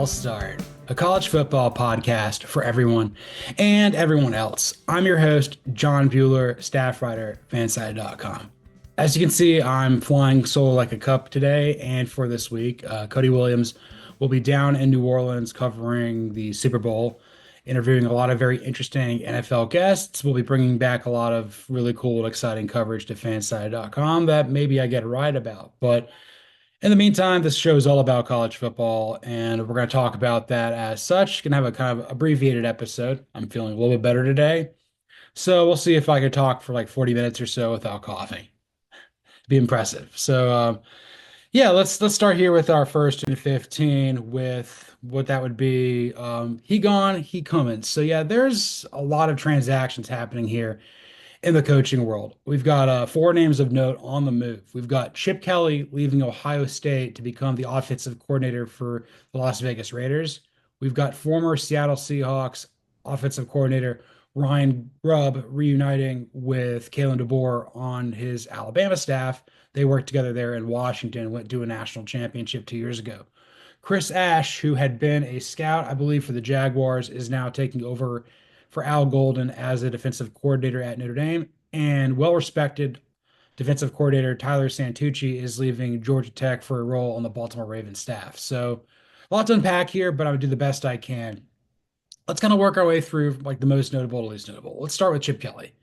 False Start, a college football podcast for everyone and everyone else. I'm your host, John Buhler, staff writer, fanside.com. As you can see, I'm flying solo like a cup today, and for this week, Cody Williams will be down in New Orleans covering the Super Bowl, interviewing a lot of very interesting NFL guests. We'll be bringing back a lot of really cool and exciting coverage to fanside.com that maybe I get right about, but in the meantime, this show is all about college football, and we're going to talk about that as such. Going to have a kind of abbreviated episode. I'm feeling a little bit better today, so we'll see if I could talk for like 40 minutes or so without coughing. Be impressive. Yeah, let's start here with our first and 15 with what that would be. He gone, he coming. So yeah, there's a lot of transactions happening here in the coaching world. We've got four names of note on the move. We've got Chip Kelly leaving Ohio State to become the offensive coordinator for the Las Vegas Raiders. We've got former Seattle Seahawks offensive coordinator Ryan Grubb reuniting with Kalen DeBoer on his Alabama staff. They worked together there in Washington, went to a national championship 2 years ago. Chris Ash, who had been a scout, I believe, for the Jaguars, is now taking over for Al Golden as a defensive coordinator at Notre Dame. And well-respected defensive coordinator Tyler Santucci is leaving Georgia Tech for a role on the Baltimore Ravens staff. So a lot to unpack here, but I'm gonna do the best I can. Let's kind of work our way through like the most notable to least notable. Let's start with Chip Kelly.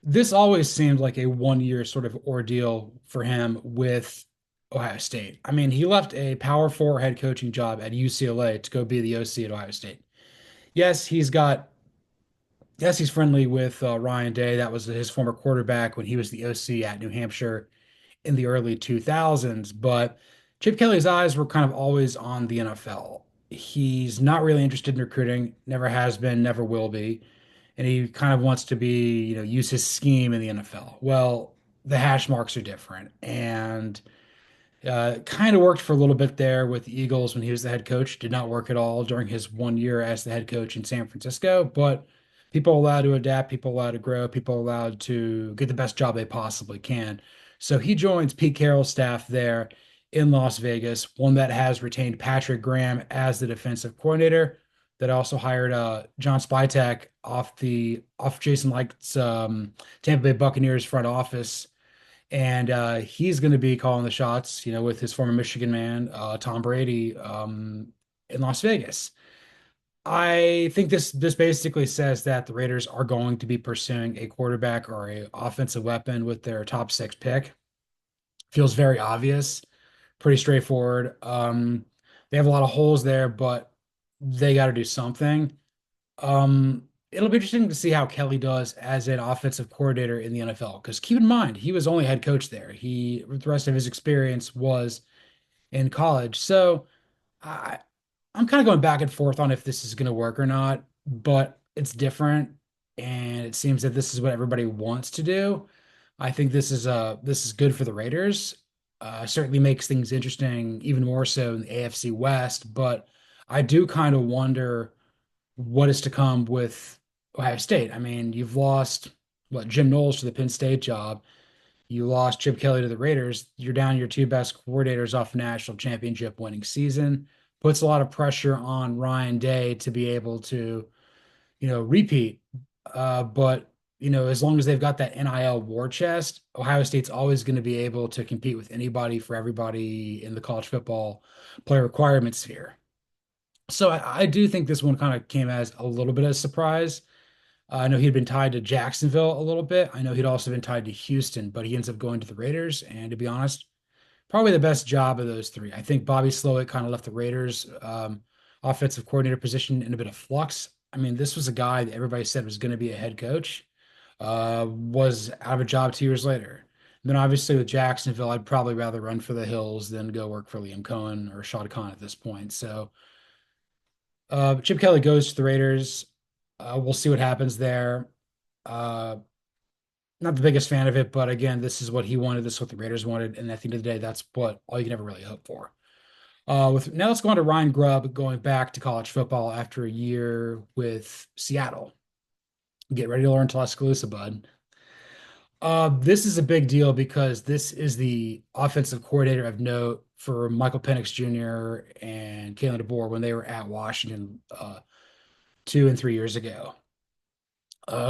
This always seemed like a 1 year sort of ordeal for him with Ohio State. I mean, he left a Power Four head coaching job at UCLA to go be the OC at Ohio State. Yes, he's friendly with Ryan Day. That was his former quarterback when he was the OC at New Hampshire in the early 2000s. But Chip Kelly's eyes were kind of always on the NFL. He's not really interested in recruiting, never has been, never will be. And he kind of wants to be, use his scheme in the NFL. Well, the hash marks are different. And kind of worked for a little bit there with the Eagles when he was the head coach. Did not work at all during his 1 year as the head coach in San Francisco. But people allowed to adapt, people allowed to grow, people allowed to get the best job they possibly can. So he joins Pete Carroll's staff there in Las Vegas, one that has retained Patrick Graham as the defensive coordinator. That also hired John Spytek off Jason Licht's Tampa Bay Buccaneers front office, and he's going to be calling the shots, with his former Michigan man, Tom Brady, in Las Vegas. I think this basically says that the Raiders are going to be pursuing a quarterback or a offensive weapon with their top six pick. Feels very obvious, pretty straightforward. They have a lot of holes there, but they got to do something. It'll be interesting to see how Kelly does as an offensive coordinator in the NFL. Because keep in mind, he was only head coach there. The rest of his experience was in college. So I, I'm kind of going back and forth on if this is going to work or not. But it's different, and it seems that this is what everybody wants to do. I think this is good for the Raiders. Certainly makes things interesting, even more so in the AFC West. But I do kind of wonder what is to come with Ohio State. I mean, you've lost Jim Knowles to the Penn State job. You lost Chip Kelly to the Raiders. You're down your two best coordinators off a national championship winning season. Puts a lot of pressure on Ryan Day to be able to, repeat. But as long as they've got that NIL war chest, Ohio State's always going to be able to compete with anybody for everybody in the college football player requirement sphere. So I do think this one kind of came as a little bit of a surprise. I know he'd been tied to Jacksonville a little bit. I know he'd also been tied to Houston, but he ends up going to the Raiders. And to be honest, probably the best job of those three. I think Bobby Slowick kind of left the Raiders offensive coordinator position in a bit of flux. I mean, this was a guy that everybody said was going to be a head coach, was out of a job 2 years later. And then obviously with Jacksonville, I'd probably rather run for the hills than go work for Liam Cohen or Shad Khan at this point. So Chip Kelly goes to the Raiders. We'll see what happens there. Uh, Not the biggest fan of it, but again, this is what he wanted. This is what the Raiders wanted, and at the end of the day, that's what all you can ever really hope for. With now, let's go on to Ryan Grubb going back to college football after a year with Seattle. Get ready to learn Tuscaloosa, bud. This is a big deal because this is the offensive coordinator of note for Michael Penix Jr. and Kalen DeBoer when they were at Washington 2 and 3 years ago.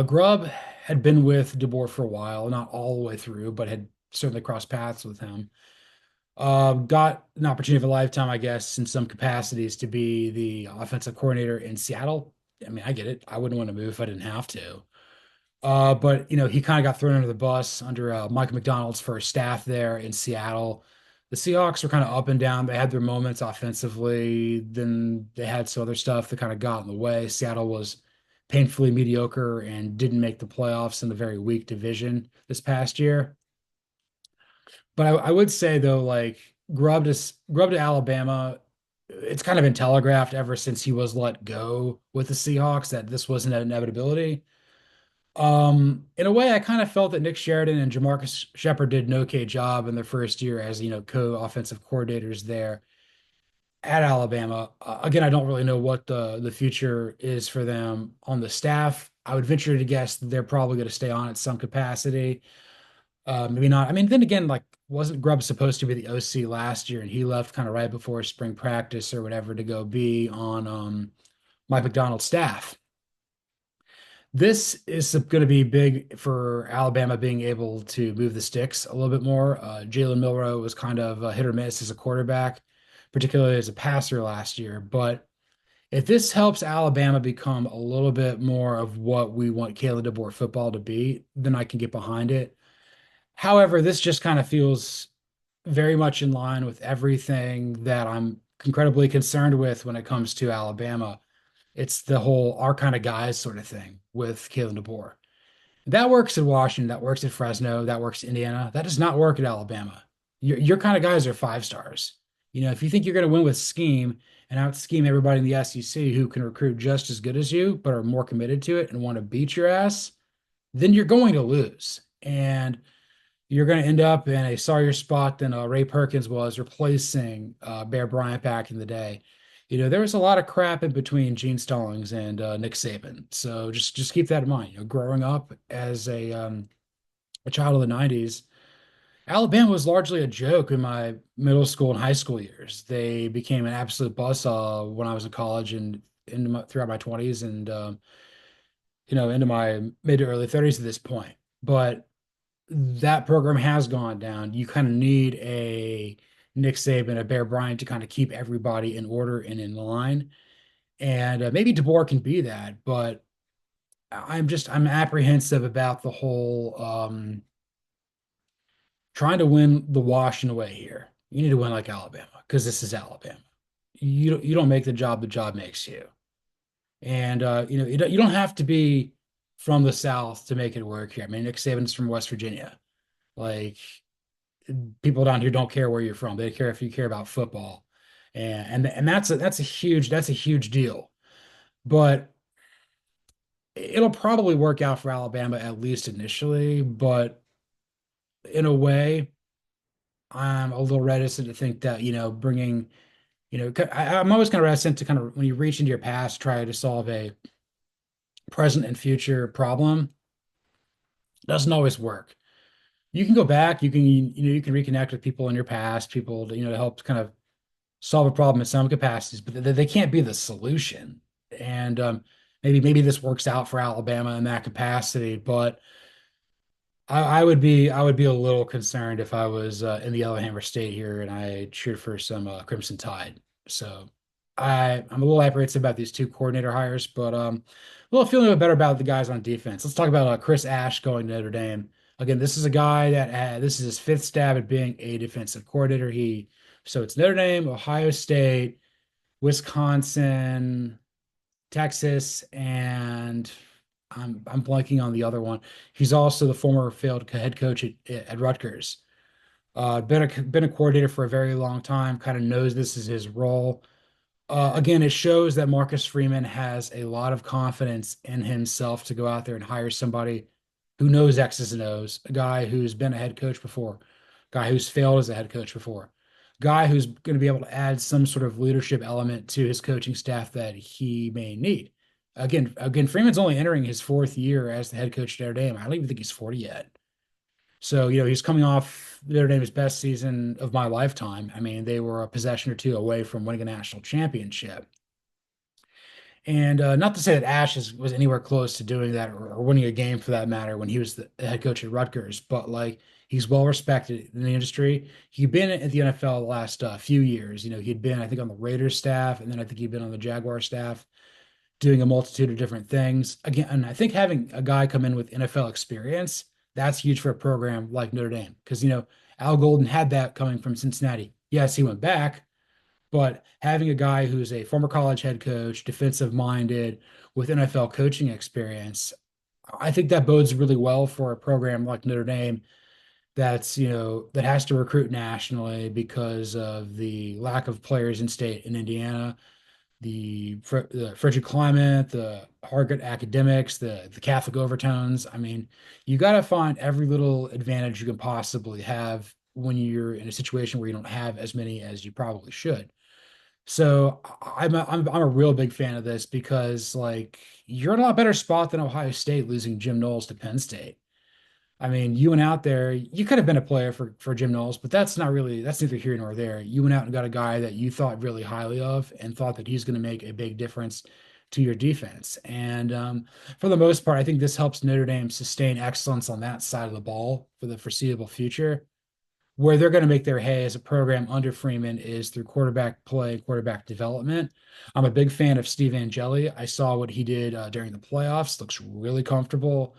Grubb had been with DeBoer for a while, not all the way through, but had certainly crossed paths with him. Got an opportunity of a lifetime, I guess, in some capacities to be the offensive coordinator in Seattle. I mean, I get it. I wouldn't want to move if I didn't have to. But he kind of got thrown under the bus under Mike McDonald's first staff there in Seattle. The Seahawks were kind of up and down. They had their moments offensively. Then they had some other stuff that kind of got in the way. Seattle was painfully mediocre and didn't make the playoffs in the very weak division this past year. But I would say though, like Grubb to Alabama, it's kind of been telegraphed ever since he was let go with the Seahawks that this was an inevitability. In a way, I kind of felt that Nick Sheridan and Jamarcus Shepard did an okay job in their first year as, co-offensive coordinators there at Alabama. Again, I don't really know what the future is for them on the staff. I would venture to guess that they're probably going to stay on at some capacity. Maybe not. I mean, then again, like, wasn't Grubb supposed to be the OC last year, and he left kind of right before spring practice or whatever to go be on Mike McDonald's staff? This is going to be big for Alabama being able to move the sticks a little bit more. Jalen Milroe was kind of a hit or miss as a quarterback, particularly as a passer last year. But if this helps Alabama become a little bit more of what we want Kalen DeBoer football to be, then I can get behind it. However, this just kind of feels very much in line with everything that I'm incredibly concerned with when it comes to Alabama. It's the whole our kind of guys sort of thing with Kalen DeBoer. That works at Washington, that works at Fresno, that works at Indiana. That does not work at Alabama. Your kind of guys are five stars. If you think you're going to win with scheme and out scheme everybody in the SEC who can recruit just as good as you, but are more committed to it and want to beat your ass, then you're going to lose. And you're going to end up in a sorrier spot than Ray Perkins was replacing Bear Bryant back in the day. There was a lot of crap in between Gene Stallings and Nick Saban. So just keep that in mind. Growing up as a child of the 90s, Alabama was largely a joke in my middle school and high school years. They became an absolute buzzsaw when I was in college and throughout my 20s and into my mid to early 30s at this point. But that program has gone down. You kind of need a Nick Saban, a Bear Bryant to kind of keep everybody in order and in line. And maybe DeBoer can be that, but I'm apprehensive about the whole trying to win the Washington way here. You need to win like Alabama because this is Alabama. You don't make the job makes you. And you don't have to be from the South to make it work here. I mean, Nick Saban's from West Virginia. Like, people down here don't care where you're from. They care if you care about football. And that's a huge deal. But it'll probably work out for Alabama at least initially, but in a way, I'm a little reticent to think that, bringing, I'm always kind of reticent to kind of when you reach into your past, try to solve a present and future problem. Doesn't always work. You can go back, you can reconnect with people in your past, people to help kind of solve a problem in some capacities, but they can't be the solution. And maybe this works out for Alabama in that capacity, but I would be a little concerned if I was in the Yellowhammer State here and I cheered for some Crimson Tide. So I'm a little apprehensive about these two coordinator hires, but a little feeling a bit better about the guys on defense. Let's talk about Chris Ash going to Notre Dame. Again, this is a guy that this is his fifth stab at being a defensive coordinator. So it's Notre Dame, Ohio State, Wisconsin, Texas, and I'm blanking on the other one. He's also the former failed head coach at Rutgers. Been a coordinator for a very long time. Kind of knows this is his role. Again, it shows that Marcus Freeman has a lot of confidence in himself to go out there and hire somebody who knows X's and O's, a guy who's been a head coach before, guy who's failed as a head coach before, guy who's going to be able to add some sort of leadership element to his coaching staff that he may need. Again, Freeman's only entering his fourth year as the head coach at Notre Dame. I don't even think he's 40 yet. So, he's coming off Notre Dame's best season of my lifetime. I mean, they were a possession or two away from winning a national championship. And not to say that was anywhere close to doing that or winning a game for that matter when he was the head coach at Rutgers, but like he's well respected in the industry. He'd been at the NFL the last few years. He'd been, I think, on the Raiders staff, and then I think he'd been on the Jaguar staff doing a multitude of different things. Again, and I think having a guy come in with NFL experience, that's huge for a program like Notre Dame because, Al Golden had that coming from Cincinnati. Yes, he went back, but having a guy who's a former college head coach, defensive minded, with NFL coaching experience, I think that bodes really well for a program like Notre Dame that has to recruit nationally because of the lack of players in state in Indiana, the frigid climate, the hard academics, the Catholic overtones. I mean, you got to find every little advantage you can possibly have when you're in a situation where you don't have as many as you probably should. So I'm a real big fan of this because like you're in a lot better spot than Ohio State losing Jim Knowles to Penn State. I mean, you went out there, you could have been a player for Jim Knowles, but that's neither here nor there. You went out and got a guy that you thought really highly of and thought that he's going to make a big difference to your defense. And for the most part, I think this helps Notre Dame sustain excellence on that side of the ball for the foreseeable future. Where they're going to make their hay as a program under Freeman is through quarterback play, quarterback development. I'm a big fan of Steve Angeli. I saw what he did during the playoffs. Looks really comfortable,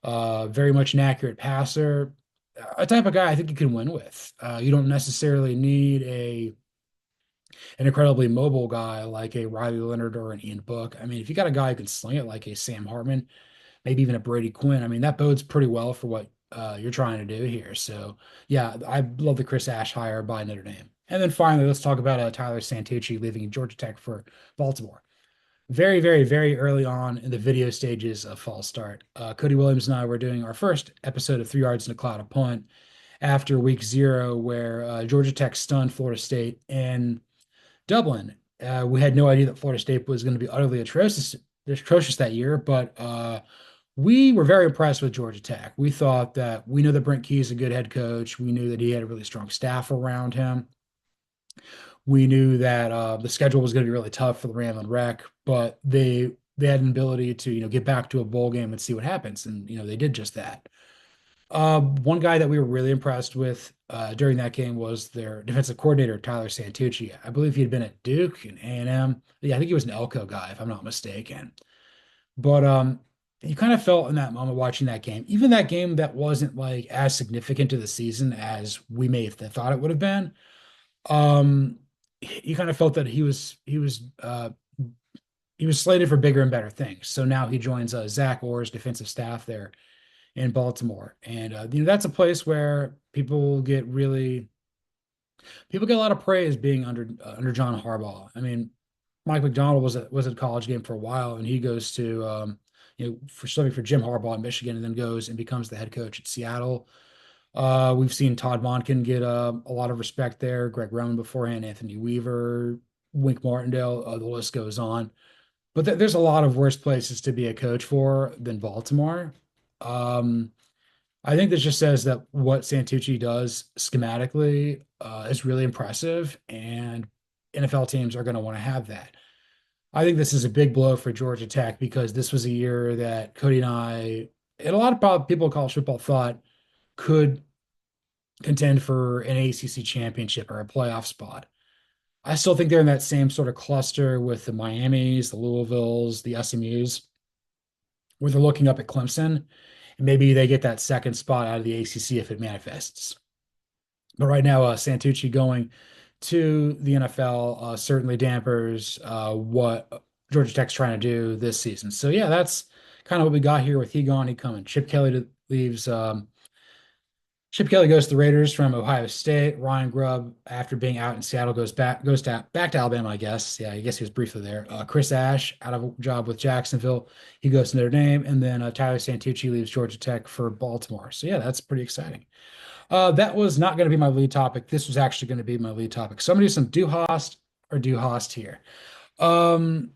very much an accurate passer, a type of guy I think you can win with. You don't necessarily need an incredibly mobile guy like a Riley Leonard or an Ian Book. I mean, if you got a guy who can sling it like a Sam Hartman, maybe even a Brady Quinn. I mean, that bodes pretty well for what you're trying to do here. So, yeah, I love the Chris Ash hire by Notre Dame. And then finally, let's talk about Tyler Santucci leaving Georgia Tech for Baltimore. Very, very, very early on in the video stages of fall start. Cody Williams and I were doing our first episode of 3 Yards in a Cloud of Punt after week 0, where Georgia Tech stunned Florida State in Dublin. We had no idea that Florida State was going to be utterly atrocious that year, but we were very impressed with Georgia Tech. We thought that we knew that Brent Key is a good head coach. We knew that he had a really strong staff around him. We knew that the schedule was going to be really tough for the Ramblin' Wreck, but they had an ability to get back to a bowl game and see what happens, and they did just that. One guy that we were really impressed with during that game was their defensive coordinator Tyler Santucci. I believe he had been at Duke and A&M. Yeah, I think he was an Elko guy if I'm not mistaken. But you kind of felt in that moment watching that game, even that game that wasn't like as significant to the season as we may have thought it would have been. Um, you kind of felt that he was slated for bigger and better things. So now he joins Zach Orr's defensive staff there in Baltimore, and that's a place where people get a lot of praise being under John Harbaugh. I mean, Mike McDonald was at a college game for a while, and he goes to for studying for Jim Harbaugh in Michigan, and then goes and becomes the head coach at Seattle. We've seen Todd Monken get a lot of respect there. Greg Roman beforehand, Anthony Weaver, Wink Martindale. The list goes on. But there's a lot of worse places to be a coach for than Baltimore. Um, I think this just says that what Santucci does schematically is really impressive, and NFL teams are going to want to have that. I think this is a big blow for Georgia Tech because this was a year that Cody and I, and a lot of people in college football thought could contend for an ACC championship or a playoff spot. I still think they're in that same sort of cluster with the Miamis, the Louisvilles, the SMUs, where they're looking up at Clemson. And maybe they get that second spot out of the ACC if it manifests. But right now, Santucci going to the NFL certainly dampers what Georgia Tech's trying to do this season. So yeah, that's kind of what we got here with he gone, he coming. Leaves. Chip Kelly goes to the Raiders from Ohio State. Ryan Grubb, after being out in Seattle, goes back to Alabama, I guess. Yeah, I guess he was briefly there. Chris Ash, out of a job with Jacksonville, he goes to Notre Dame, and then Tyler Santucci leaves Georgia Tech for Baltimore. So yeah, that's pretty exciting. That was not going to be my lead topic. This was actually going to be my lead topic. So I'm going to do some do Host or do Host here. Um,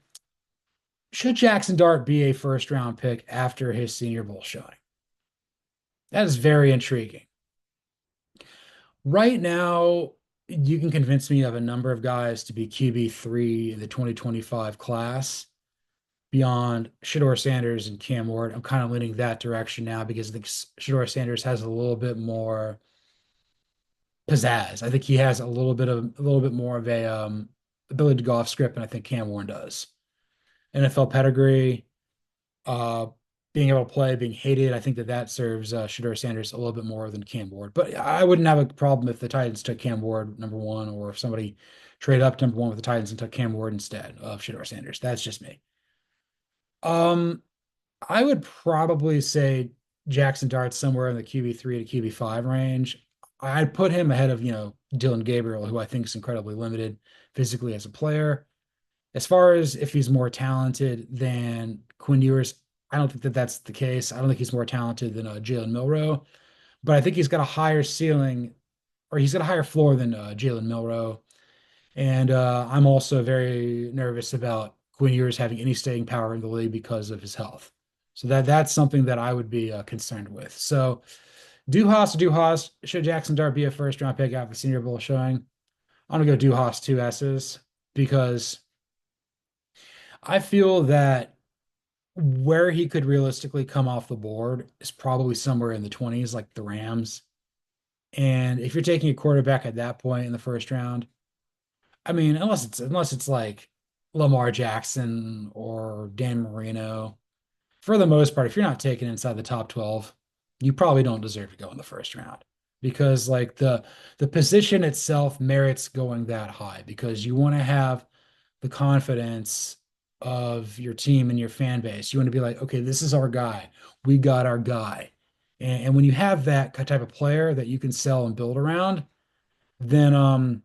should Jaxson Dart be a first round pick after his Senior Bowl showing? That is very intriguing. Right now, you can convince me of a number of guys to be QB3 in the 2025 class beyond Shador Sanders and Cam Ward. I'm kind of leaning that direction now because I think Shador Sanders has a little bit more pizzazz. I think he has a little bit more of a ability to go off script, and I think Cam Warren does. NFL pedigree, uh, being able to play, being hated. I think that that serves Shador Sanders a little bit more than Cam Ward. But I wouldn't have a problem if the Titans took Cam Ward number one, or if somebody traded up to number one with the Titans and took Cam Ward instead of Shador Sanders. That's just me. Um, I would probably say Jaxson Dart somewhere in the QB3 to QB5 range. I'd put him ahead of, Dylan Gabriel, who I think is incredibly limited physically as a player. As far as if he's more talented than Quinn Ewers, I don't think that that's the case. I don't think he's more talented than Jalen Milroe, but I think he's got a higher ceiling, or he's got a higher floor than Jalen Milroe. And I'm also very nervous about Quinn Ewers having any staying power in the league because of his health. So that's something that I would be concerned with. So Duhas, should Jaxson Dart be a first round pick after Senior Bowl showing? I'm gonna go Duhas two S's because I feel that where he could realistically come off the board is probably somewhere in the 20s, like the Rams. And if you're taking a quarterback at that point in the first round, I mean, unless it's like Lamar Jackson or Dan Marino, for the most part, if you're not taken inside the top 12, you probably don't deserve to go in the first round because like the position itself merits going that high because you want to have the confidence of your team and your fan base. You want to be like, okay, this is our guy. We got our guy. And when you have that type of player that you can sell and build around, then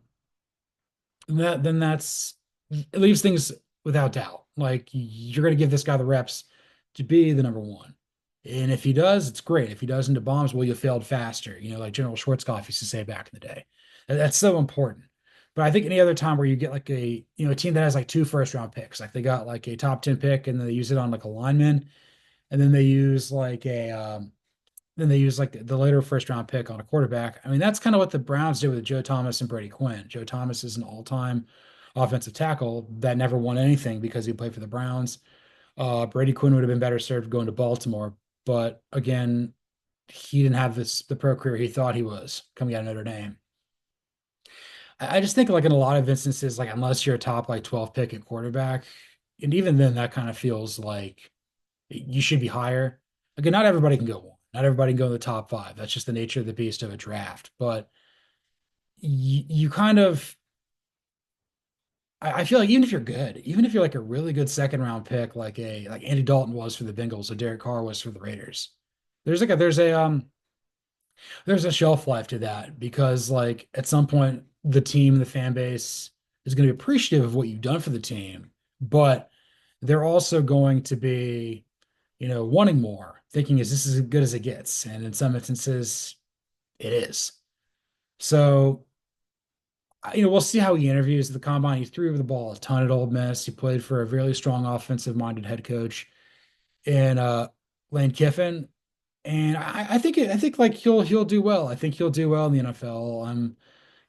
that's it leaves things without doubt. Like you're going to give this guy the reps to be the number one. And if he does, it's great. If he doesn't, it bombs, well, you failed faster, like General Schwarzkopf used to say back in the day. That's so important. But I think any other time where you get like a team that has like two first round picks, like they got like a top 10 pick and then they use it on like a lineman, and then they use like the later first round pick on a quarterback. I mean, that's kind of what the Browns did with Joe Thomas and Brady Quinn. Joe Thomas is an all-time offensive tackle that never won anything because he played for the Browns. Brady Quinn would have been better served going to Baltimore, but again, he didn't have the pro career he thought he was coming out of Notre Dame. I just think like in a lot of instances, like unless you're a top like 12 pick at quarterback, and even then that kind of feels like you should be higher. Again, not everybody can go one. Not everybody can go in the top five. That's just the nature of the beast of a draft. But you kind of, I feel like even if you're good, even if you're like a really good second round pick, like Andy Dalton was for the Bengals, or Derek Carr was for the Raiders, there's like a there's a shelf life to that because like at some point the team, the fan base is going to be appreciative of what you've done for the team, but they're also going to be wanting more, thinking is this as good as it gets? And in some instances, it is. So, we'll see how he interviews at the combine. He threw the ball a ton at Ole Miss. He played for a really strong offensive-minded head coach in Lane Kiffin. And I think like he'll do well. I think he'll do well in the NFL. I'm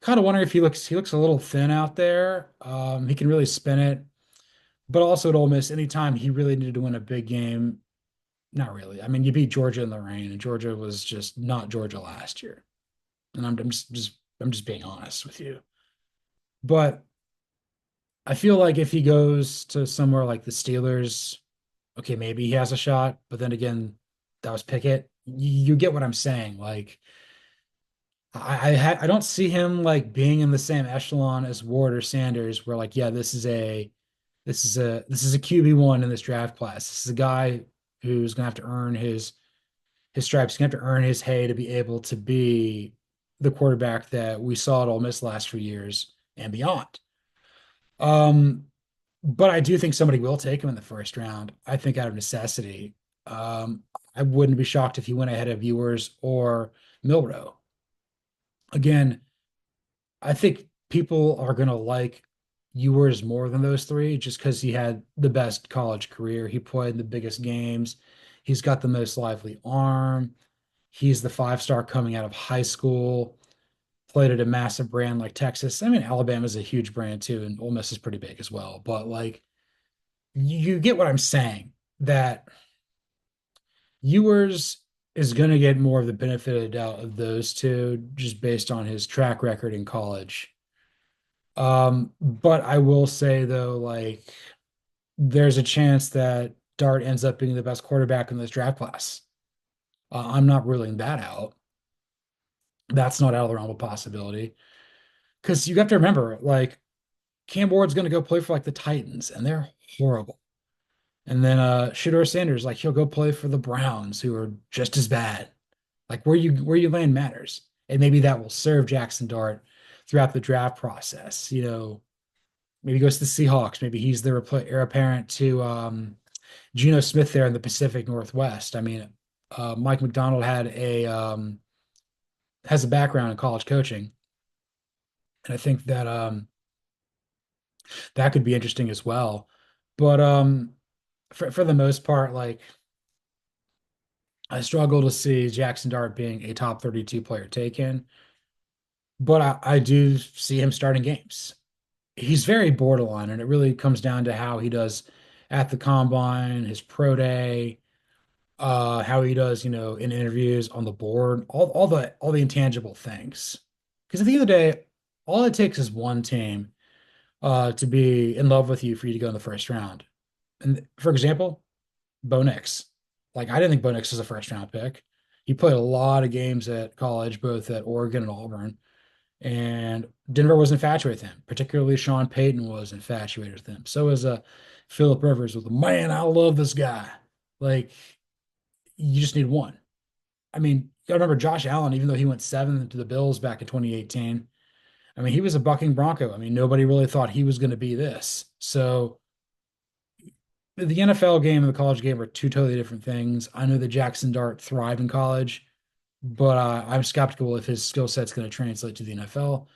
kind of wondering if he looks a little thin out there. He can really spin it, but also at Ole Miss, anytime he really needed to win a big game, not really. I mean, you beat Georgia in the rain, and Georgia was just not Georgia last year. And I'm just being honest with you. But I feel like if he goes to somewhere like the Steelers, okay, maybe he has a shot. But then again, that was Pickett. You get what I'm saying. Like I don't see him like being in the same echelon as Ward or Sanders, where like, yeah, this is a QB1 in this draft class. This is a guy who's gonna have to earn his stripes. He's gonna have to earn his hay to be able to be the quarterback that we saw at Ole Miss last few years and beyond. Um, but I do think somebody will take him in the first round. I think out of necessity. I wouldn't be shocked if he went ahead of Ewers or Milrow. Again, I think people are gonna like Ewers more than those three just because he had the best college career. He played in the biggest games. He's got the most lively arm. He's the five-star coming out of high school. played at a massive brand like Texas. I mean, Alabama's a huge brand too, and Ole Miss is pretty big as well. But like, you get what I'm saying, that Ewers is going to get more of the benefit of the doubt of those two just based on his track record in college. But I will say though, like, there's a chance that Dart ends up being the best quarterback in this draft class. I'm not ruling that out. That's not out of the realm of possibility. Because you have to remember, like, Cam Ward's going to go play for like the Titans, and they're horrible. And then Shedeur Sanders, like, he'll go play for the Browns, who are just as bad. Like, where you land matters, and maybe that will serve Jaxson Dart throughout the draft process. Maybe he goes to the Seahawks. Maybe he's the heir apparent to Geno Smith there in the Pacific Northwest. I mean, Mike McDonald has a background in college coaching, and I think that that could be interesting as well. But for the most part, like, I struggle to see Jaxson Dart being a top 32 player taken, but I do see him starting games. He's very borderline, and it really comes down to how he does at the combine, his pro day, how he does, in interviews, on the board, all the intangible things. Because at the end of the day, all it takes is one team to be in love with you for you to go in the first round. And for example, Bo Nix. Like, I didn't think Bo Nix was a first round pick. He played a lot of games at college, both at Oregon and Auburn. And Denver was infatuated with him. Particularly Sean Payton was infatuated with him. So was Philip Rivers with, man, I love this guy. Like, you just need one. I mean, I remember Josh Allen, even though he went seventh to the Bills back in 2018. I mean, he was a bucking Bronco. I mean, nobody really thought he was going to be this. So the NFL game and the college game are two totally different things. I know that Jaxson Dart thrived in college, but I'm skeptical if his skill set's going to translate to the NFL.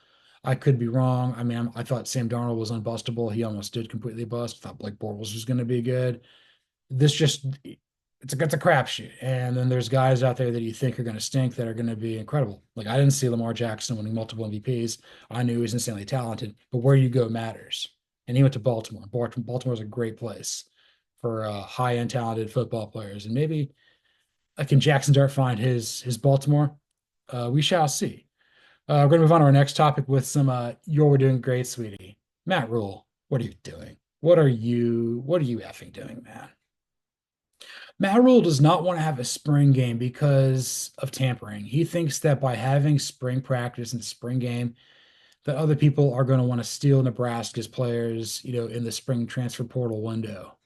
I could be wrong. I mean, I thought Sam Darnold was unbustable. He almost did completely bust. I thought Blake Bortles was going to be good. This just it's a crapshoot. And then there's guys out there that you think are going to stink that are going to be incredible. Like, I didn't see Lamar Jackson winning multiple MVPs. I knew he was insanely talented, but where you go matters. And he went to Baltimore. Baltimore's a great place for high-end talented football players. And maybe can Jaxson Dart find his Baltimore? We shall see. We're going to move on to our next topic with some you're doing great, sweetie. Matt Rhule, what are you doing? What are you effing doing, man? Matt Rhule does not want to have a spring game because of tampering. He thinks that by having spring practice and spring game, that other people are going to want to steal Nebraska's players, in the spring transfer portal window.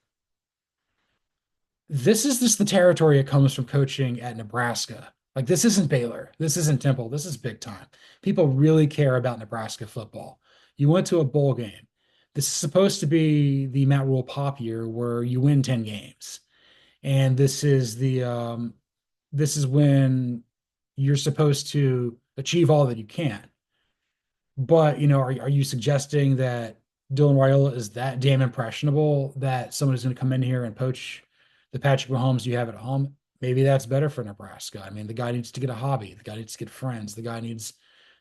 This is just the territory it comes from coaching at Nebraska. Like, this isn't Baylor. This isn't Temple. This is big time. People really care about Nebraska football. You went to a bowl game. This is supposed to be the Matt Rhule pop year where you win 10 games. And this is when you're supposed to achieve all that you can. But, are you suggesting that Dylan Raiola is that damn impressionable that someone is going to come in here and poach the Patrick Mahomes you have at home? Maybe that's better for Nebraska. I mean, the guy needs to get a hobby. The guy needs to get friends. The guy needs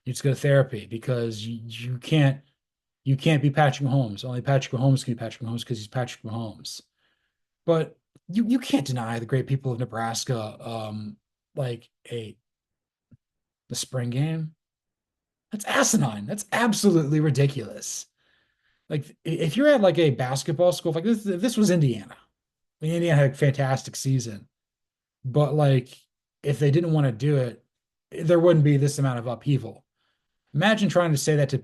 to go to therapy, because you can't be Patrick Mahomes. Only Patrick Mahomes can be Patrick Mahomes because he's Patrick Mahomes. But you can't deny the great people of Nebraska, like the spring game. That's asinine. That's absolutely ridiculous. Like, if you're at like a basketball school, like this was Indiana. I mean, Indiana had a fantastic season, but like, if they didn't want to do it, there wouldn't be this amount of upheaval. Imagine trying to say that to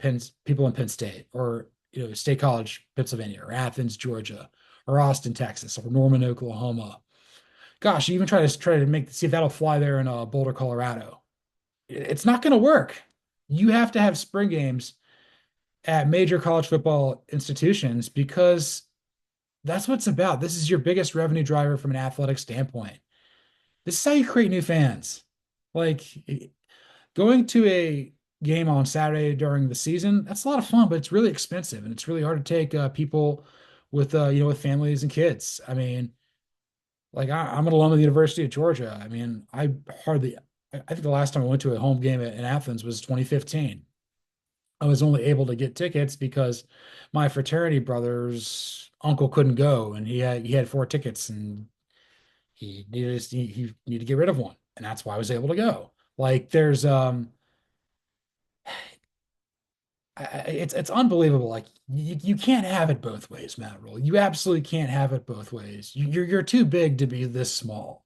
people in Penn State, or State College, Pennsylvania, or Athens, Georgia, or Austin, Texas, or Norman, Oklahoma. Gosh, you even try to see if that'll fly there in Boulder, Colorado. It's not going to work. You have to have spring games at major college football institutions, because that's what it's about. This is your biggest revenue driver from an athletic standpoint. This is how you create new fans. Like, going to a game on Saturday during the season, that's a lot of fun, but it's really expensive, and it's really hard to take people with families and kids. I mean, like, I'm an alum of the University of Georgia. I mean, I think the last time I went to a home game in Athens was 2015. I was only able to get tickets because my fraternity brother's uncle couldn't go, and he had four tickets, and he needed to get rid of one, and that's why I was able to go. Like there's it's unbelievable. Like you can't have it both ways, Matt Rhule. You absolutely can't have it both ways. You're too big to be this small.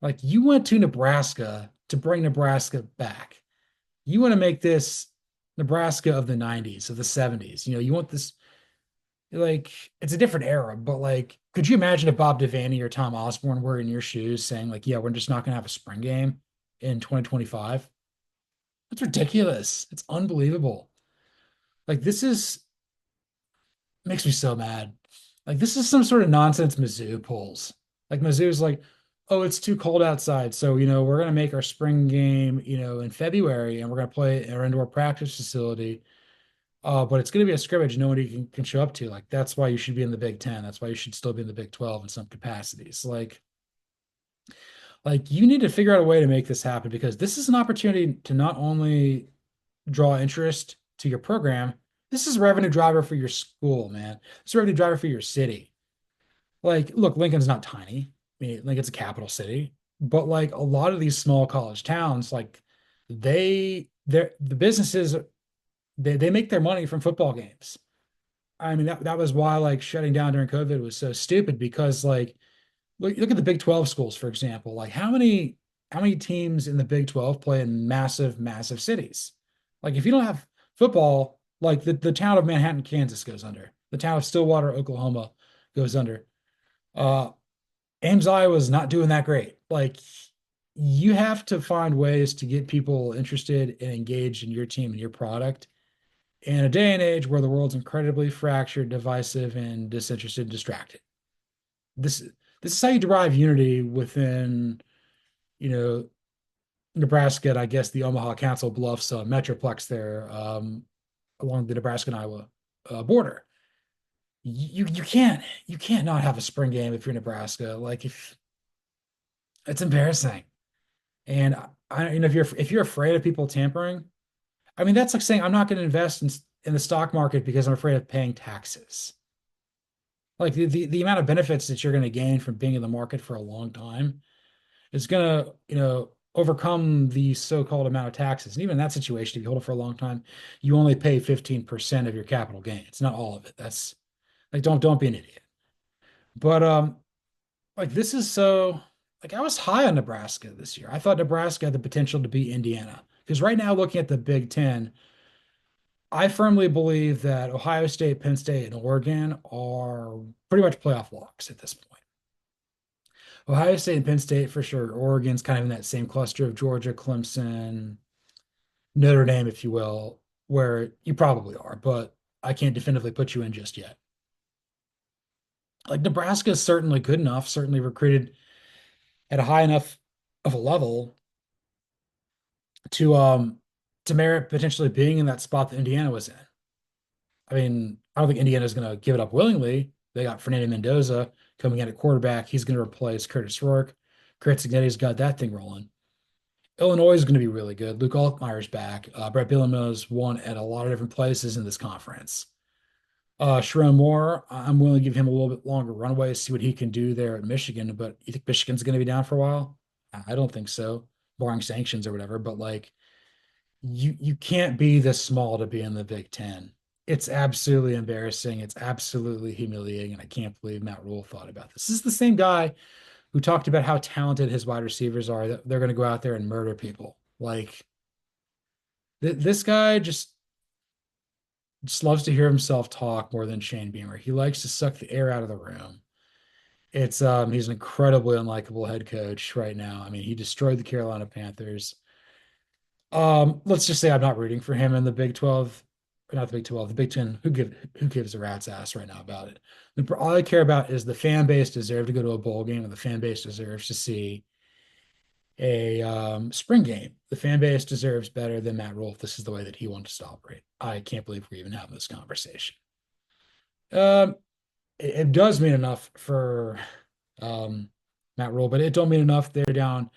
Like you went to Nebraska to bring Nebraska back. You want to make this Nebraska of the 90s, of the 70s. You want this like it's a different era, but like could you imagine if Bob Devaney or Tom Osborne were in your shoes saying like, yeah, we're just not gonna have a spring game in 2025? That's ridiculous. It's unbelievable. Like this is makes me so mad. Like this is some sort of nonsense Mizzou pulls. Like Mizzou's like, oh, it's too cold outside, so we're gonna make our spring game, in February, and we're gonna play it in our indoor practice facility. But it's gonna be a scrimmage nobody can show up to. Like that's why you should be in the Big Ten. That's why you should still be in the Big 12 in some capacities. Like you need to figure out a way to make this happen because this is an opportunity to not only draw interest to your program, this is a revenue driver for your school, man. It's a revenue driver for your city. Like, look, Lincoln's not tiny. I mean, Lincoln's a capital city, but like a lot of these small college towns, like the businesses they make their money from football games. I mean, that was why like shutting down during COVID was so stupid because like look at the Big 12 schools, for example. Like how many teams in the Big 12 play in massive, massive cities? Like if you don't have football, like the town of Manhattan, Kansas goes under. The town of Stillwater, Oklahoma goes under. Uh Ames, Iowa is not doing that great. Like you have to find ways to get people interested and engaged in your team and your product in a day and age where the world's incredibly fractured, divisive, and disinterested and distracted. This this is how you derive unity within, you know, Nebraska and I guess the Omaha Council Bluffs metroplex there, along the Nebraska and Iowa border. You can't not have a spring game if you're Nebraska. Like if it's embarrassing. And if you're afraid of people tampering, I mean that's like saying I'm not going to invest in the stock market because I'm afraid of paying taxes. Like the amount of benefits that you're going to gain from being in the market for a long time is going to, overcome the so-called amount of taxes. And even in that situation, if you hold it for a long time, you only pay 15% of your capital gains, not all of it. That's like don't be an idiot. But like this is so like I was high on Nebraska this year. I thought Nebraska had the potential to beat Indiana. Because right now, looking at the Big Ten, I firmly believe that Ohio State, Penn State, and Oregon are pretty much playoff locks at this point. Ohio State and Penn State for sure. Oregon's kind of in that same cluster of Georgia, Clemson, Notre Dame, if you will, where you probably are, but I can't definitively put you in just yet. Like Nebraska is certainly good enough, certainly recruited at a high enough of a level to to merit potentially being in that spot that Indiana was in. I mean, I don't think Indiana's going to give it up willingly. They got Fernando Mendoza coming in at quarterback. He's going to replace Curtis Rourke. Curt Cignetti's got that thing rolling. Illinois is going to be really good. Luke Altmaier's back. Brett Bielema's won at a lot of different places in this conference. Sharon Moore, I'm willing to give him a little bit longer runway, see what he can do there at Michigan. But you think Michigan's going to be down for a while? I don't think so, barring sanctions or whatever. But like, you can't be this small to be in the Big Ten. It's absolutely embarrassing. It's absolutely humiliating, and I can't believe Matt Rhule thought about this. This is the same guy who talked about how talented his wide receivers are. That they're going to go out there and murder people. Like this guy just loves to hear himself talk more than Shane Beamer. He likes to suck the air out of the room. It's he's an incredibly unlikable head coach right now. I mean, he destroyed the Carolina Panthers. Let's just say I'm not rooting for him in the Big 12, or not the Big 12, the Big 10. Who gives a rat's ass right now about it? All I care about is the fan base deserves to go to a bowl game, and the fan base deserves to see a spring game. The fan base deserves better than Matt Rhule if this is the way that he wants to operate. I can't believe we're even having this conversation. Um, it does mean enough for um, Matt Rhule, but it don't mean enough. They're down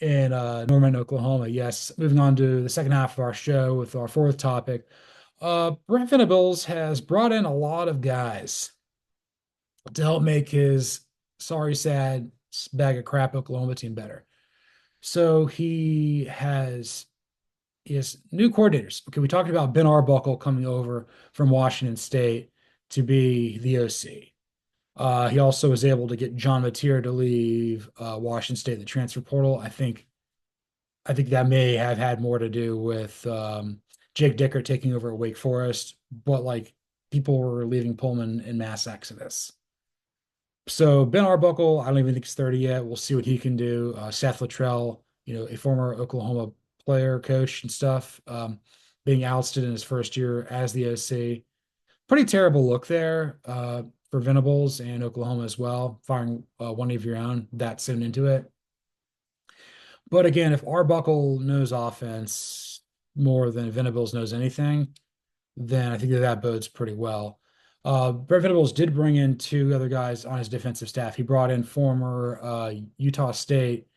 in Norman, Oklahoma. Yes, moving on to the second half of our show with our fourth topic. Brent Venables has brought in a lot of guys to help make his sorry, sad bag of crap Oklahoma team better. So he has new coordinators. Okay, we talked about Ben Arbuckle coming over from Washington State to be the OC. He also was able to get John Mateer to leave Washington State in the transfer portal. I think that may have had more to do with Jake Dicker taking over at Wake Forest, but like people were leaving Pullman in mass exodus. So Ben Arbuckle, I don't even think he's 30 yet. We'll see what he can do. Seth Luttrell, a former Oklahoma player, coach, and stuff, being ousted in his first year as the OC. Pretty terrible look there for Venables and Oklahoma as well, firing one of your own that soon into it. But again, if Arbuckle knows offense more than Venables knows anything, then I think that bodes pretty well. Brent Venables did bring in two other guys on his defensive staff. He brought in former Utah State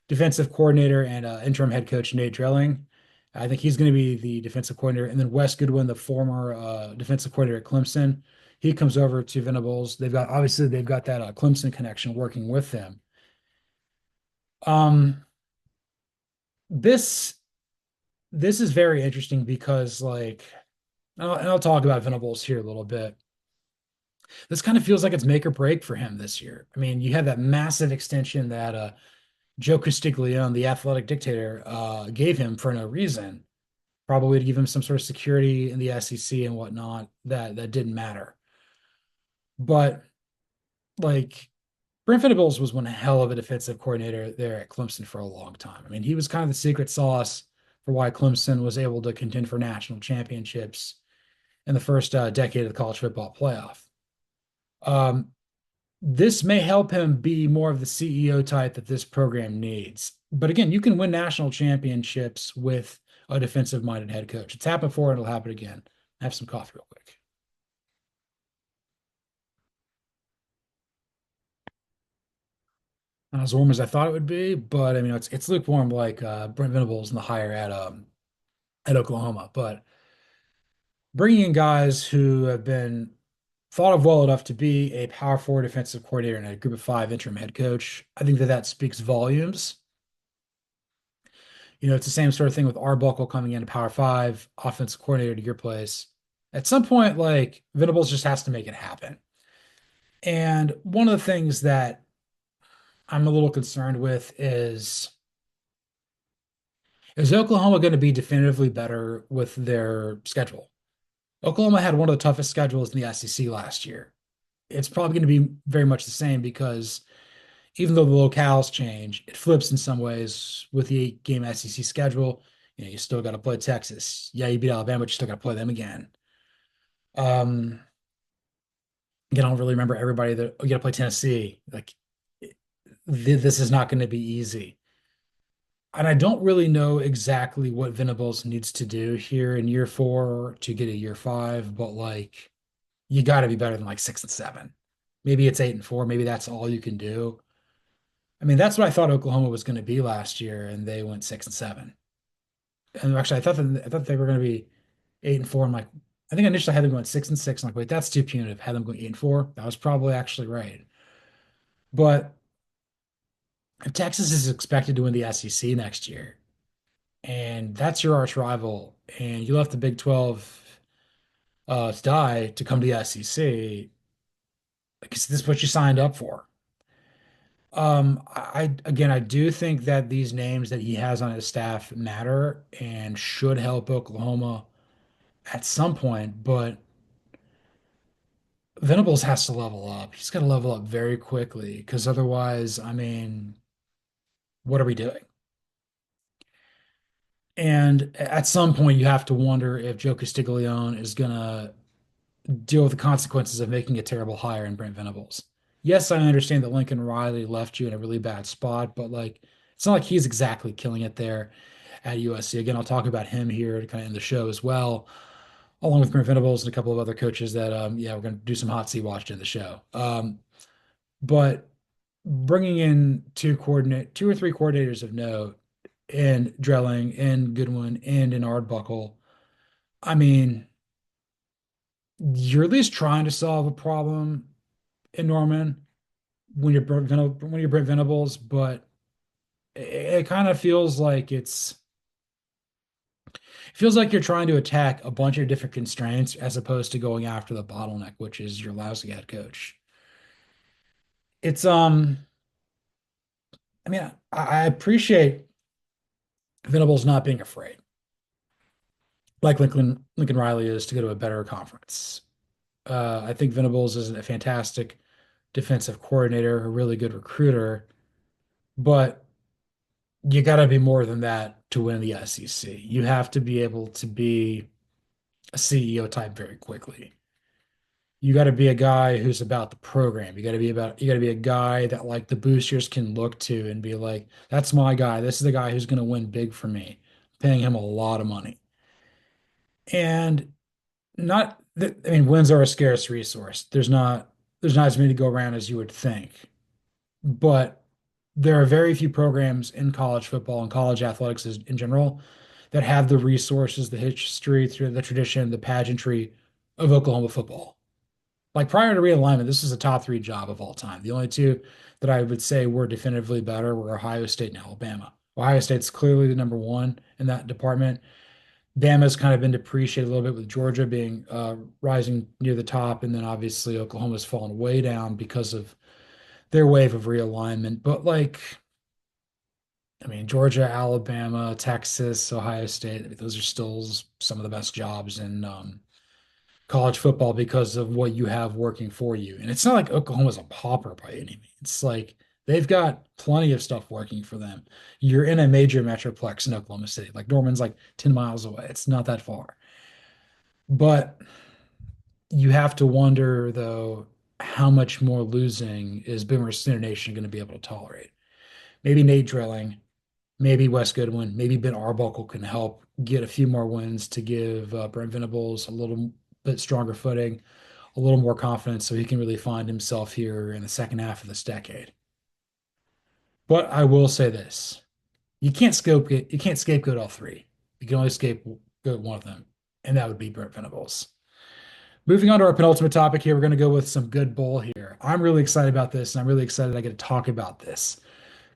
defensive coordinator and interim head coach Nate Dreiling. I think he's going to be the defensive coordinator. And then Wes Goodwin, the former defensive coordinator at Clemson, he comes over to Venables. They've got that Clemson connection working with them. Um, this this is very interesting because and I'll talk about Venables here a little bit. This kind of feels like it's make or break for him this year. I mean, you have that massive extension that Joe Castiglione, the athletic dictator, gave him for no reason, probably to give him some sort of security in the SEC and whatnot that didn't matter. But like Brent Venables was one hell of a defensive coordinator there at Clemson for a long time. I mean, he was kind of the secret sauce for why Clemson was able to contend for national championships in the first decade of the college football playoff. Um, this may help him be more of the CEO type that this program needs. But again, you can win national championships with a defensive minded head coach. It's happened before and it'll happen again. Have some coffee real quick. Not as warm as I thought it would be, but I mean it's lukewarm like Brent Venables in the hire at Oklahoma. But bringing in guys who have been thought of well enough to be a power forward defensive coordinator and a group of five interim head coach, I think that speaks volumes. It's the same sort of thing with Arbuckle coming in a power five offensive coordinator to your place. At some point, like Venables just has to make it happen. And one of the things that I'm a little concerned with is Oklahoma going to be definitively better with their schedule? Oklahoma had one of the toughest schedules in the SEC last year. It's probably going to be very much the same because even though the locales change, it flips in some ways with the 8-game SEC schedule. You still got to play Texas. Yeah, you beat Alabama, but you still got to play them again. Um, Again, I don't really remember everybody that you got to play Tennessee. Like this is not going to be easy. And I don't really know exactly what Venables needs to do here in year four to get a year five, but like you got to be better than like 6-7. Maybe it's 8-4. Maybe that's all you can do. I mean, that's what I thought Oklahoma was going to be last year, and they went 6-7. And actually, I thought they were going to be 8-4. I'm like, I think initially I had them going 6-6. I'm like, wait, that's too punitive. Had them going 8-4. That was probably actually right. But if Texas is expected to win the SEC next year, and that's your arch rival, and you left the Big 12 to die to come to the SEC, like, is this what you signed up for? I do think that these names that he has on his staff matter and should help Oklahoma at some point, but Venables has to level up. He's got to level up very quickly because otherwise, I mean, what are we doing? And at some point, you have to wonder if Joe Castiglione is going to deal with the consequences of making a terrible hire in Brent Venables. Yes, I understand that Lincoln Riley left you in a really bad spot, but like it's not like he's exactly killing it there at USC. Again, I'll talk about him here to kind of end the show as well, along with Brent Venables and a couple of other coaches that yeah, we're going to do some hot seat watching in the show. But bringing in two or three coordinators of note and Dreiling and Goodwin and in Ardbuckle. I mean, you're at least trying to solve a problem in Norman when you're Brent Venables, but it kind of feels like you're trying to attack a bunch of different constraints as opposed to going after the bottleneck, which is your lousy head coach. It's I mean, I appreciate Venables not being afraid, like Lincoln Riley is to go to a better conference. I think Venables is a fantastic defensive coordinator, a really good recruiter, but you got to be more than that to win the SEC. You have to be able to be a CEO type very quickly. You got to be a guy who's about the program. You got to be a guy that like the boosters can look to and be like, that's my guy. This is the guy who's going to win big for me, paying him a lot of money. And not that, I mean, wins are a scarce resource. There's not as many to go around as you would think. But there are very few programs in college football and college athletics in general that have the resources, the history, through the tradition, the pageantry of Oklahoma football. Like prior to realignment, this is a top three job of all time. The only two that I would say were definitively better were Ohio State and Alabama. Ohio State's clearly the number one in that department. Bama's kind of been depreciated a little bit with Georgia being rising near the top, and then obviously Oklahoma's fallen way down because of their wave of realignment. But like, I mean, Georgia, Alabama, Texas, Ohio State, I mean, those are still some of the best jobs in college football because of what you have working for you. And it's not like Oklahoma's a pauper by any means. It's like they've got plenty of stuff working for them. You're in a major metroplex in Oklahoma City. Like Norman's like 10 miles away. It's not that far. But you have to wonder, though, how much more losing is Boomer Sooner Nation going to be able to tolerate? Maybe Nate Drilling, maybe Wes Goodwin, maybe Ben Arbuckle can help get a few more wins to give Brent Venables a little bit stronger footing, a little more confidence so he can really find himself here in the second half of this decade. But I will say this. You can't scapegoat all three. You can only scapegoat one of them, and that would be Brent Venables. Moving on to our penultimate topic here, we're going to go with some good bowl here. I'm really excited about this, and I'm really excited I get to talk about this.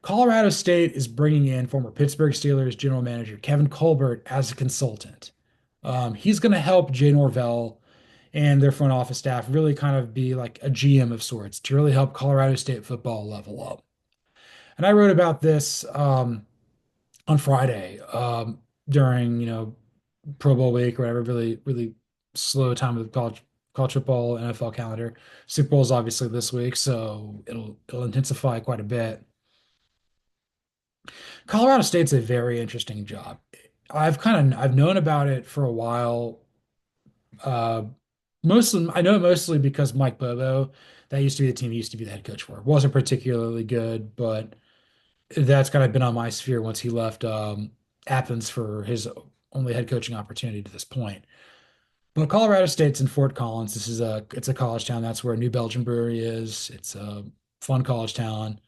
Colorado State is bringing in former Pittsburgh Steelers general manager Kevin Colbert as a consultant. He's going to help Jay Norvell and their front office staff really kind of be like a GM of sorts to really help Colorado State football level up. And I wrote about this on Friday during, Pro Bowl week or whatever, really, really slow time of the college football NFL calendar. Super Bowl is obviously this week, so it'll intensify quite a bit. Colorado State's a very interesting job. I've known about it for a while. Uh, Mostly I know it mostly because Mike Bobo, that used to be the team he used to be the head coach for. Wasn't particularly good, but that's kind of been on my sphere once he left Athens for his only head coaching opportunity to this point. But Colorado State's in Fort Collins. It's a college town. That's where New Belgium Brewery is. It's a fun college town.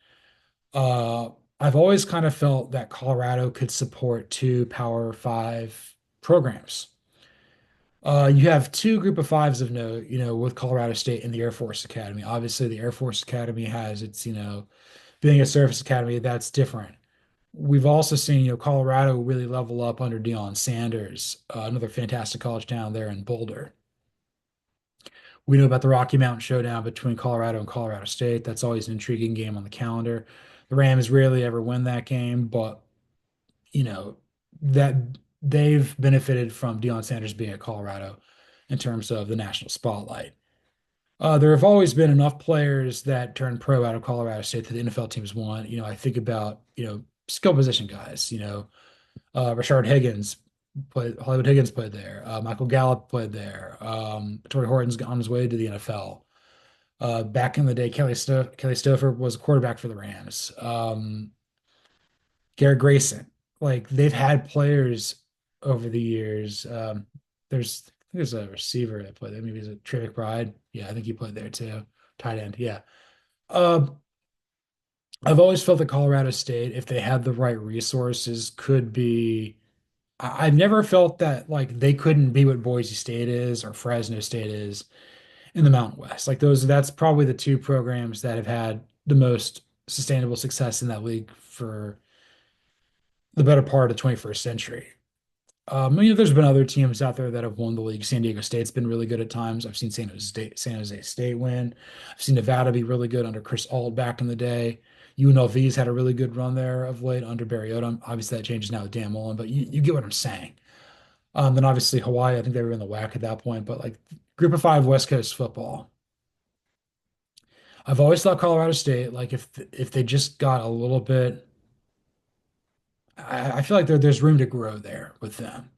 Uh, I've always kind of felt that Colorado could support two Power Five programs. You have two group of fives of note, with Colorado State and the Air Force Academy. Obviously, the Air Force Academy has its, being a service academy, that's different. We've also seen, Colorado really level up under Deion Sanders, another fantastic college town there in Boulder. We know about the Rocky Mountain Showdown between Colorado and Colorado State. That's always an intriguing game on the calendar. The Rams rarely ever win that game, but you know that they've benefited from Deion Sanders being at Colorado in terms of the national spotlight. There have always been enough players that turned pro out of Colorado State that the NFL teams want. I think about, skill position guys, Rashard Higgins Hollywood Higgins played there. Michael Gallup played there. Torrey Horton's on his way to the NFL. Back in the day, Kelly Stouffer was a quarterback for the Rams. Garrett Grayson, like they've had players over the years. I think there's a receiver that played there. Maybe it's a Trey McBride. Yeah, I think he played there too. Tight end. Yeah. Um, I've always felt that Colorado State, if they had the right resources, could be. I've never felt that like they couldn't be what Boise State is or Fresno State is in the Mountain West. Like that's probably the two programs that have had the most sustainable success in that league for the better part of the 21st century. There's been other teams out there that have won the league. San Diego State's been really good at times. I've seen San Jose State win. I've seen Nevada be really good under Chris Ault back in the day. UNLV's had a really good run there of late under Barry Odom. Obviously, that changes now with Dan Mullen, but you get what I'm saying. Then obviously Hawaii, I think they were in the WAC at that point, but like Group of Five West Coast football. I've always thought Colorado State, like if they just got a little bit, I feel like there's room to grow there with them.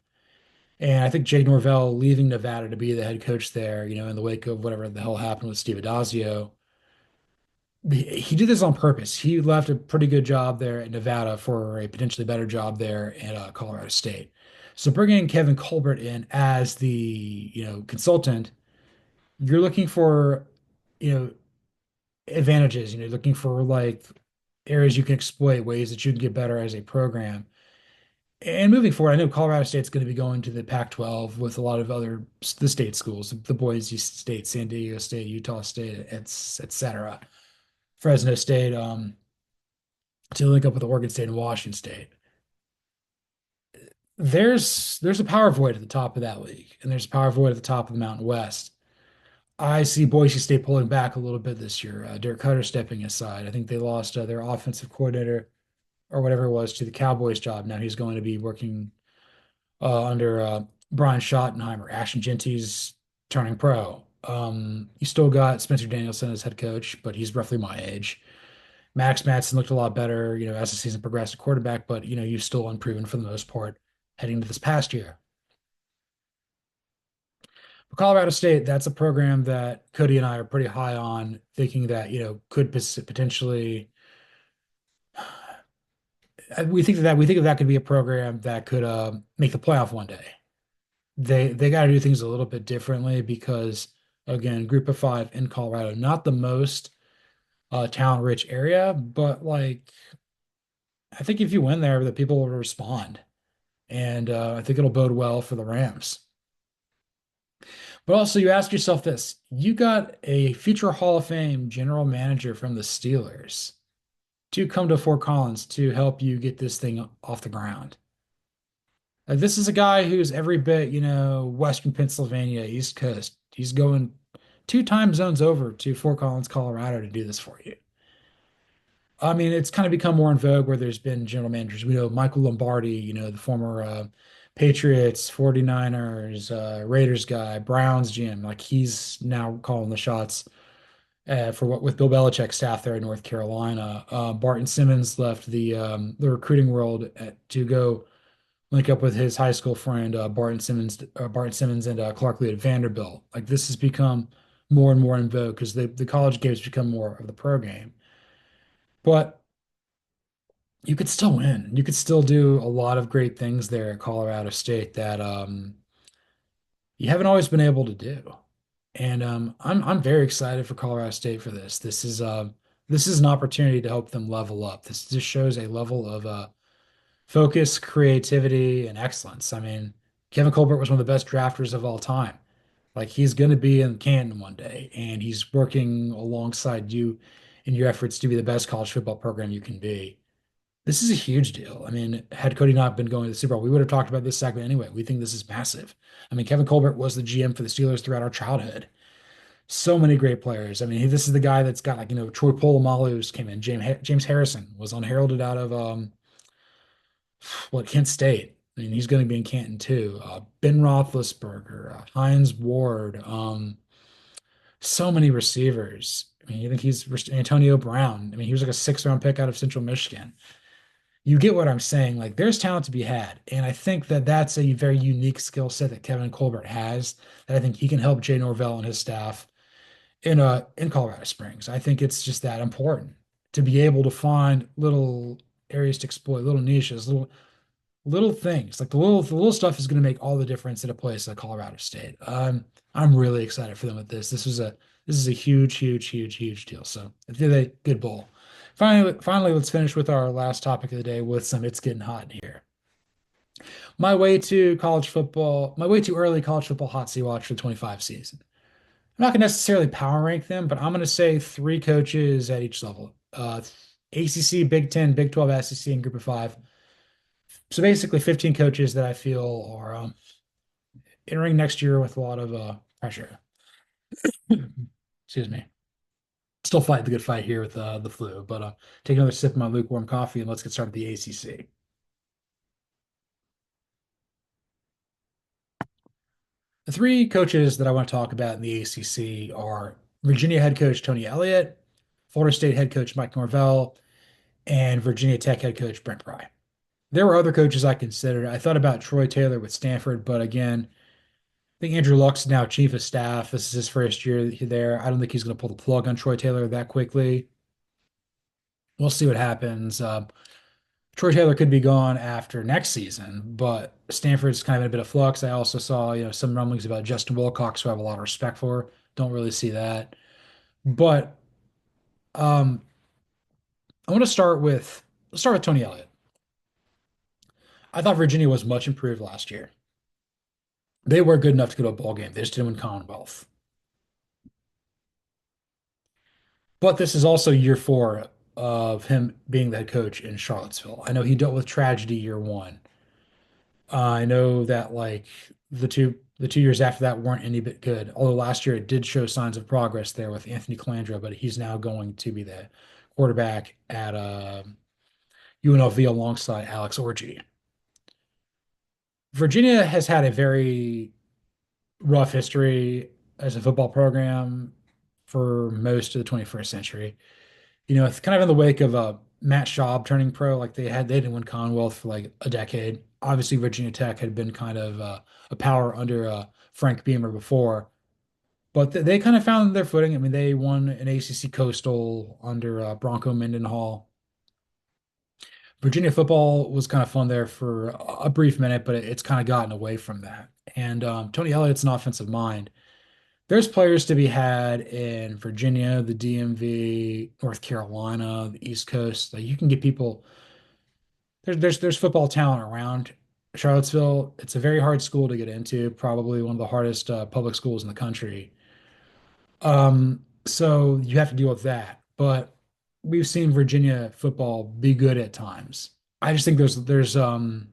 And I think Jay Norvell leaving Nevada to be the head coach there, in the wake of whatever the hell happened with Steve Adazio, he did this on purpose. He left a pretty good job there at Nevada for a potentially better job there at Colorado State. So bringing Kevin Colbert in as the, consultant, you're looking for, you know, advantages. Looking for like areas you can exploit, ways that you can get better as a program. And moving forward, I know Colorado State's going to be going to the Pac-12 with a lot of the state schools, the Boise State, San Diego State, Utah State, et cetera. Fresno State, to link up with Oregon State and Washington State. There's a power void at the top of that league, and there's a power void at the top of the Mountain West. I see Boise State pulling back a little bit this year. Dirk Cutter stepping aside. I think they lost their offensive coordinator or whatever it was to the Cowboys job. Now he's going to be working under Brian Schottenheimer. Ashton Genty's turning pro. You still got Spencer Danielson as head coach, but he's roughly my age. Max Matson looked a lot better, as the season progressed at quarterback, but he's still unproven for the most part heading into this past year. But Colorado State, that's a program that Cody and I are pretty high on, thinking that, could potentially we think that could be a program that could make the playoff one day. They got to do things a little bit differently because again, Group of Five in Colorado, not the most talent rich area, but like I think if you win there, the people will respond, and I think it'll bode well for the Rams. But also, you ask yourself this: you got a future Hall of Fame general manager from the Steelers to come to Fort Collins to help you get this thing off the ground. Like this is a guy who's every bit, Western Pennsylvania, East Coast. He's going two time zones over to Fort Collins, Colorado to do this for you. I mean, it's kind of become more in vogue where there's been general managers. We know Michael Lombardi, the former Patriots, 49ers, Raiders guy, Browns GM. Like he's now calling the shots for what with Bill Belichick's staff there in North Carolina. Barton Simmons left the recruiting world to go link up with his high school friend Barton Simmons and Clark Lee at Vanderbilt. Like this has become more and more in vogue because the college games become more of the pro game. But you could still win. You could still do a lot of great things there at Colorado State that you haven't always been able to do. And I'm very excited for Colorado State for this. This is an opportunity to help them level up. This just shows a level of focus, creativity, and excellence. I mean, Kevin Colbert was one of the best drafters of all time. Like he's going to be in Canton one day, and he's working alongside you in your efforts to be the best college football program you can be. This is a huge deal. I mean, had Cody not been going to the Super Bowl, we would have talked about this segment anyway. We think this is massive. I mean, Kevin Colbert was the GM for the Steelers throughout our childhood. So many great players. I mean, this is the guy that's got like, Troy Polamalu's came in. James Harrison was unheralded out of Kent State. I mean, he's going to be in Canton too. Ben Roethlisberger, Hines Ward, so many receivers. I mean, you think he's Antonio Brown. I mean, he was like a 6th round pick out of Central Michigan. You get what I'm saying. Like, there's talent to be had, and I think that that's a very unique skill set that Kevin Colbert has. That I think he can help Jay Norvell and his staff in Colorado Springs. I think it's just that important to be able to find little areas to exploit, little niches, little things. Like the little stuff is going to make all the difference at a place like Colorado State. I'm really excited for them with this. This is a huge, huge, huge, huge deal. So I think they good bowl Finally, let's finish with our last topic of the day with some "It's getting hot in here." My way to early college football hot seat watch for the 25 season. I'm not going to necessarily power rank them, but I'm going to say three coaches at each level. ACC, Big Ten, Big 12, SEC, and Group of Five. So basically 15 coaches that I feel are entering next year with a lot of pressure. Excuse me. Still fighting the good fight here with the flu, but take another sip of my lukewarm coffee and let's get started with the ACC. The three coaches that I want to talk about in the ACC are Virginia head coach Tony Elliott, Florida State head coach Mike Norvell, and Virginia Tech head coach Brent Pry. There were other coaches I considered. I thought about Troy Taylor with Stanford, but again, I think Andrew Luck's now chief of staff. This is his first year there. I don't think he's going to pull the plug on Troy Taylor that quickly. We'll see what happens. Troy Taylor could be gone after next season, but Stanford's kind of in a bit of flux. I also saw, some rumblings about Justin Wilcox, who I have a lot of respect for. Don't really see that. But um, I want to start with Tony Elliott. I thought Virginia was much improved last year. They were good enough to go to a bowl game. They just didn't win Commonwealth. But this is also year four of him being the head coach in Charlottesville. I know he dealt with tragedy year one. I know that like the two years after that weren't any bit good. Although last year it did show signs of progress there with Anthony Calandra, but he's now going to be the quarterback at UNLV alongside Alex Orji. Virginia has had a very rough history as a football program for most of the 21st century. It's kind of in the wake of Matt Schaub turning pro. Like they didn't win Commonwealth for like a decade. Obviously, Virginia Tech had been kind of a power under Frank Beamer before, but they kind of found their footing. I mean, they won an ACC Coastal under Bronco Mendenhall. Virginia football was kind of fun there for a brief minute, but it's kind of gotten away from that. And Tony Elliott's an offensive mind. There's players to be had in Virginia, the DMV, North Carolina, the East Coast. Like you can get people. There's football talent around Charlottesville. It's a very hard school to get into, probably one of the hardest public schools in the country. So you have to deal with that. But we've seen Virginia football be good at times. I just think there's 4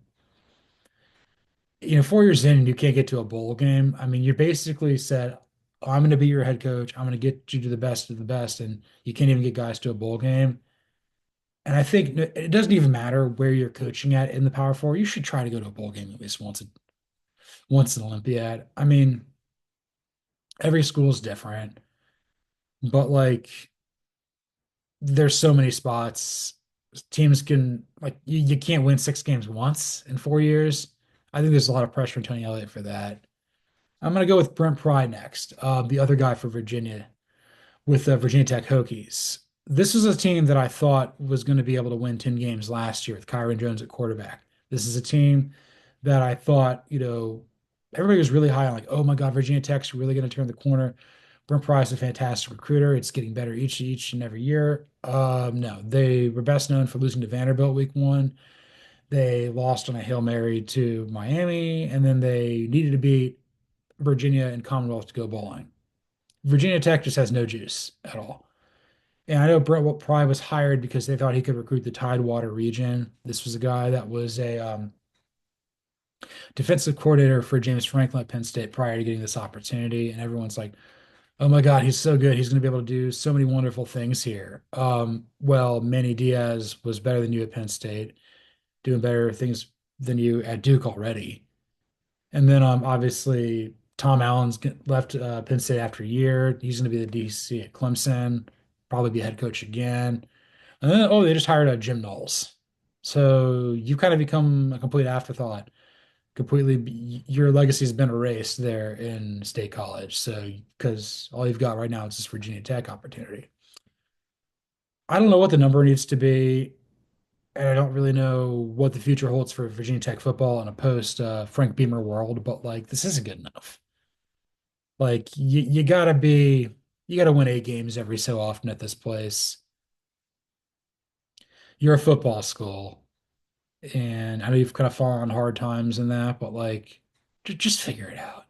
years in and you can't get to a bowl game. I mean, you're basically said, "Oh, I'm going to be your head coach. I'm going to get you to the best of the best," and you can't even get guys to a bowl game. And I think it doesn't even matter where you're coaching at in the Power Four. You should try to go to a bowl game at least once an Olympiad. I mean, every school is different, but like there's so many spots. Teams can like you can't win 6 games once in 4 years. I think there's a lot of pressure on Tony Elliott for that. I'm going to go with Brent Pry next, the other guy for Virginia with the Virginia Tech Hokies. This is a team that I thought was going to be able to win 10 games last year with Kyron Jones at quarterback. This is a team that I thought, everybody was really high on, like, oh my God, Virginia Tech's really going to turn the corner. Brent Pry is a fantastic recruiter. It's getting better each and every year. No, they were best known for losing to Vanderbilt week one. They lost on a Hail Mary to Miami, and then they needed to beat Virginia and Commonwealth to go bowling. Virginia Tech just has no juice at all. And I know Brent Pry was hired because they thought he could recruit the Tidewater region. This was a guy that was a defensive coordinator for James Franklin at Penn State prior to getting this opportunity. And everyone's like, oh my God, he's so good. He's going to be able to do so many wonderful things here. Well, Manny Diaz was better than you at Penn State, doing better things than you at Duke already. And then obviously Tom Allen's left Penn State after a year. He's going to be the DC at Clemson, probably be head coach again. And then, they just hired Jim Knowles. So you kind of become a complete afterthought. Your legacy has been erased there in State College. So because all you've got right now is this Virginia Tech opportunity. I don't know what the number needs to be, and I don't really know what the future holds for Virginia Tech football in a post Frank Beamer world, but like this isn't good enough. Like you gotta win 8 games every so often at this place. You're a football school, and I know you've kind of fallen on hard times in that, but like, just figure it out.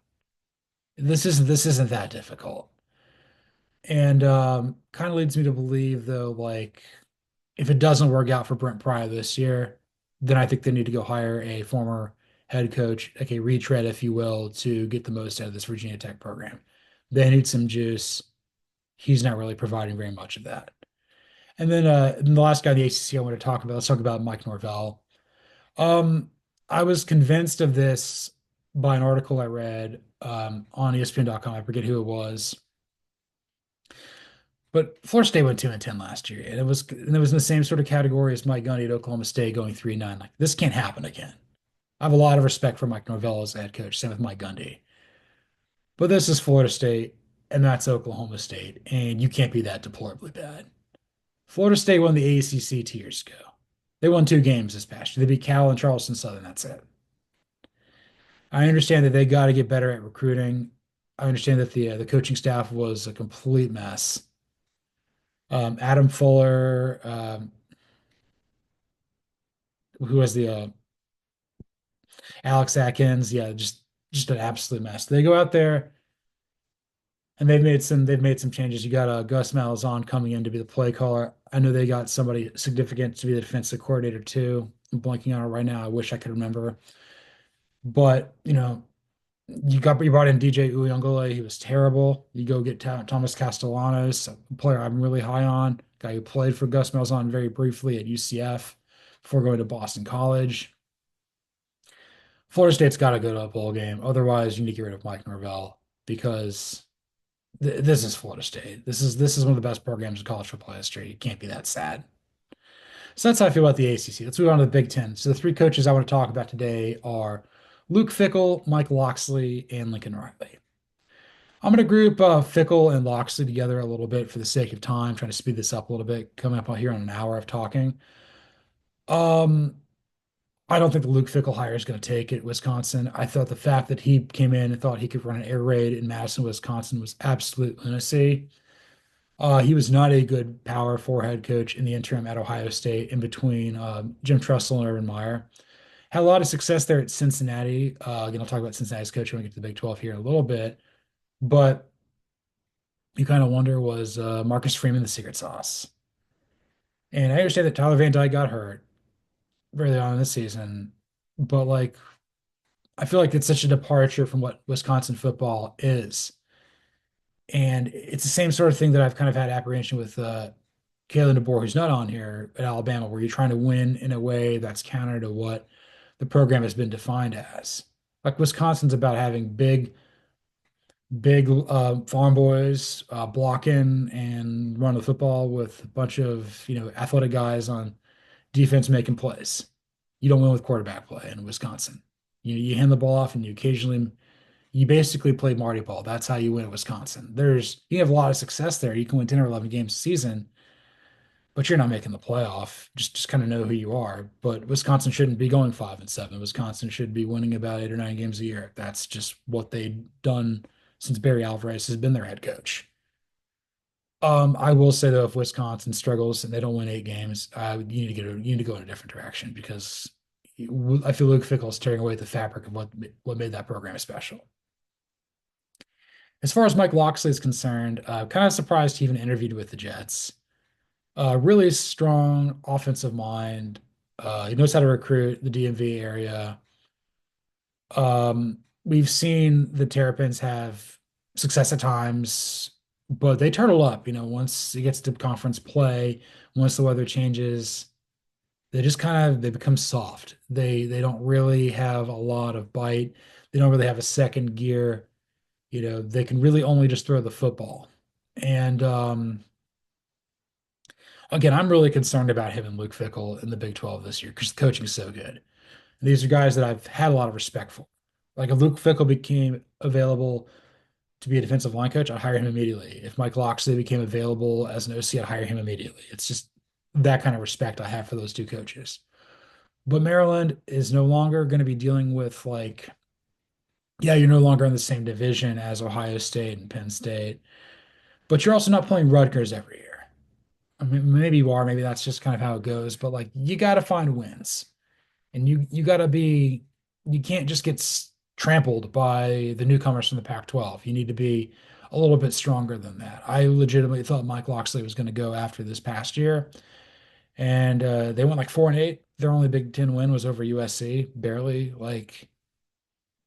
This isn't that difficult. And kind of leads me to believe though, like if it doesn't work out for Brent Pry this year, then I think they need to go hire a former head coach, like a retread, if you will, to get the most out of this Virginia Tech program. They need some juice. He's not really providing very much of that. And then the last guy in the ACC I want to talk about, let's talk about Mike Norvell. Um, I was convinced of this by an article I read on ESPN.com. I forget who it was, but Florida State went 2-10 last year, and it was in the same sort of category as Mike Gundy at Oklahoma State going 3-9. Like this can't happen again. I have a lot of respect for Mike Norvell as a head coach. Same with Mike Gundy, but this is Florida State, and that's Oklahoma State, and you can't be that deplorably bad. Florida State won the ACC 2 years ago. They won 2 games this past year. They beat Cal and Charleston Southern. That's it. I understand that they got to get better at recruiting. I understand that the coaching staff was a complete mess. Adam Fuller, who was the Alex Atkins, yeah, just an absolute mess. They go out there and they've made some changes. You got Gus Malzahn coming in to be the play caller. I know they got somebody significant to be the defensive coordinator too. I'm blanking on it right now. I wish I could remember. But you brought in DJ Uyunglele. He was terrible. You go get Thomas Castellanos, a player I'm really high on, guy who played for Gus Malzahn very briefly at UCF before going to Boston College. Florida State's got to go to a bowl game. Otherwise, you need to get rid of Mike Norvell because this is Florida State. This is one of the best programs in college football history. It can't be that sad. So that's how I feel about the ACC. Let's move on to the Big Ten. So the three coaches I want to talk about today are Luke Fickell, Mike Locksley, and Lincoln Riley. I'm going to group Fickell and Locksley together a little bit for the sake of time, trying to speed this up a little bit, coming up here on an hour of talking. Um, I don't think the Luke Fickell hire is going to take it, Wisconsin. I thought the fact that he came in and thought he could run an air raid in Madison, Wisconsin was absolute lunacy. He was not a good Power Four head coach in the interim at Ohio State in between Jim Tressel and Urban Meyer. Had a lot of success there at Cincinnati. Again, I'll talk about Cincinnati's coach when we get to the Big 12 here in a little bit. But you kind of wonder, was Marcus Freeman the secret sauce? And I understand that Tyler Van Dyke got hurt early on in the season, but like I feel like it's such a departure from what Wisconsin football is. And it's the same sort of thing that I've kind of had apprehension with Kalen DeBoer, who's not on here at Alabama, where you're trying to win in a way that's counter to what the program has been defined as. Like Wisconsin's about having big farm boys blocking and running the football with a bunch of athletic guys on defense making plays. You don't win with quarterback play in Wisconsin. You hand the ball off and you basically play Marty ball. That's how you win at Wisconsin. You have a lot of success there. You can win 10 or 11 games a season, but you're not making the playoff. Just kind of know who you are. But Wisconsin shouldn't be going 5-7. Wisconsin should be winning about 8 or 9 games a year. That's just what they've done since Barry Alvarez has been their head coach. I will say though, if Wisconsin struggles and they don't win 8 games, you need to go in a different direction because I feel Luke Fickell is tearing away the fabric of what made that program special. As far as Mike Locksley is concerned, kind of surprised he even interviewed with the Jets. Really strong offensive mind. He knows how to recruit the DMV area. We've seen the Terrapins have success at times, but they turtle up, once it gets to conference play, once the weather changes, they become soft. They don't really have a lot of bite. They don't really have a second gear. They can really only just throw the football. And again, I'm really concerned about him and Luke Fickell in the Big 12 this year because the coaching is so good. And these are guys that I've had a lot of respect for. Like if Luke Fickell became available to be a defensive line coach, I'd hire him immediately. If Mike Locksley became available as an OC, I'd hire him immediately. It's just that kind of respect I have for those two coaches. But Maryland is no longer going to be dealing with yeah, you're no longer in the same division as Ohio State and Penn State, but you're also not playing Rutgers every year. I mean, maybe you are, maybe that's just kind of how it goes, but like you got to find wins. And you got to be, you can't just get trampled by the newcomers from the Pac-12. You need to be a little bit stronger than that. I legitimately thought Mike Locksley was going to go after this past year, and they went like 4-8. Their only Big Ten win was over USC, barely. Like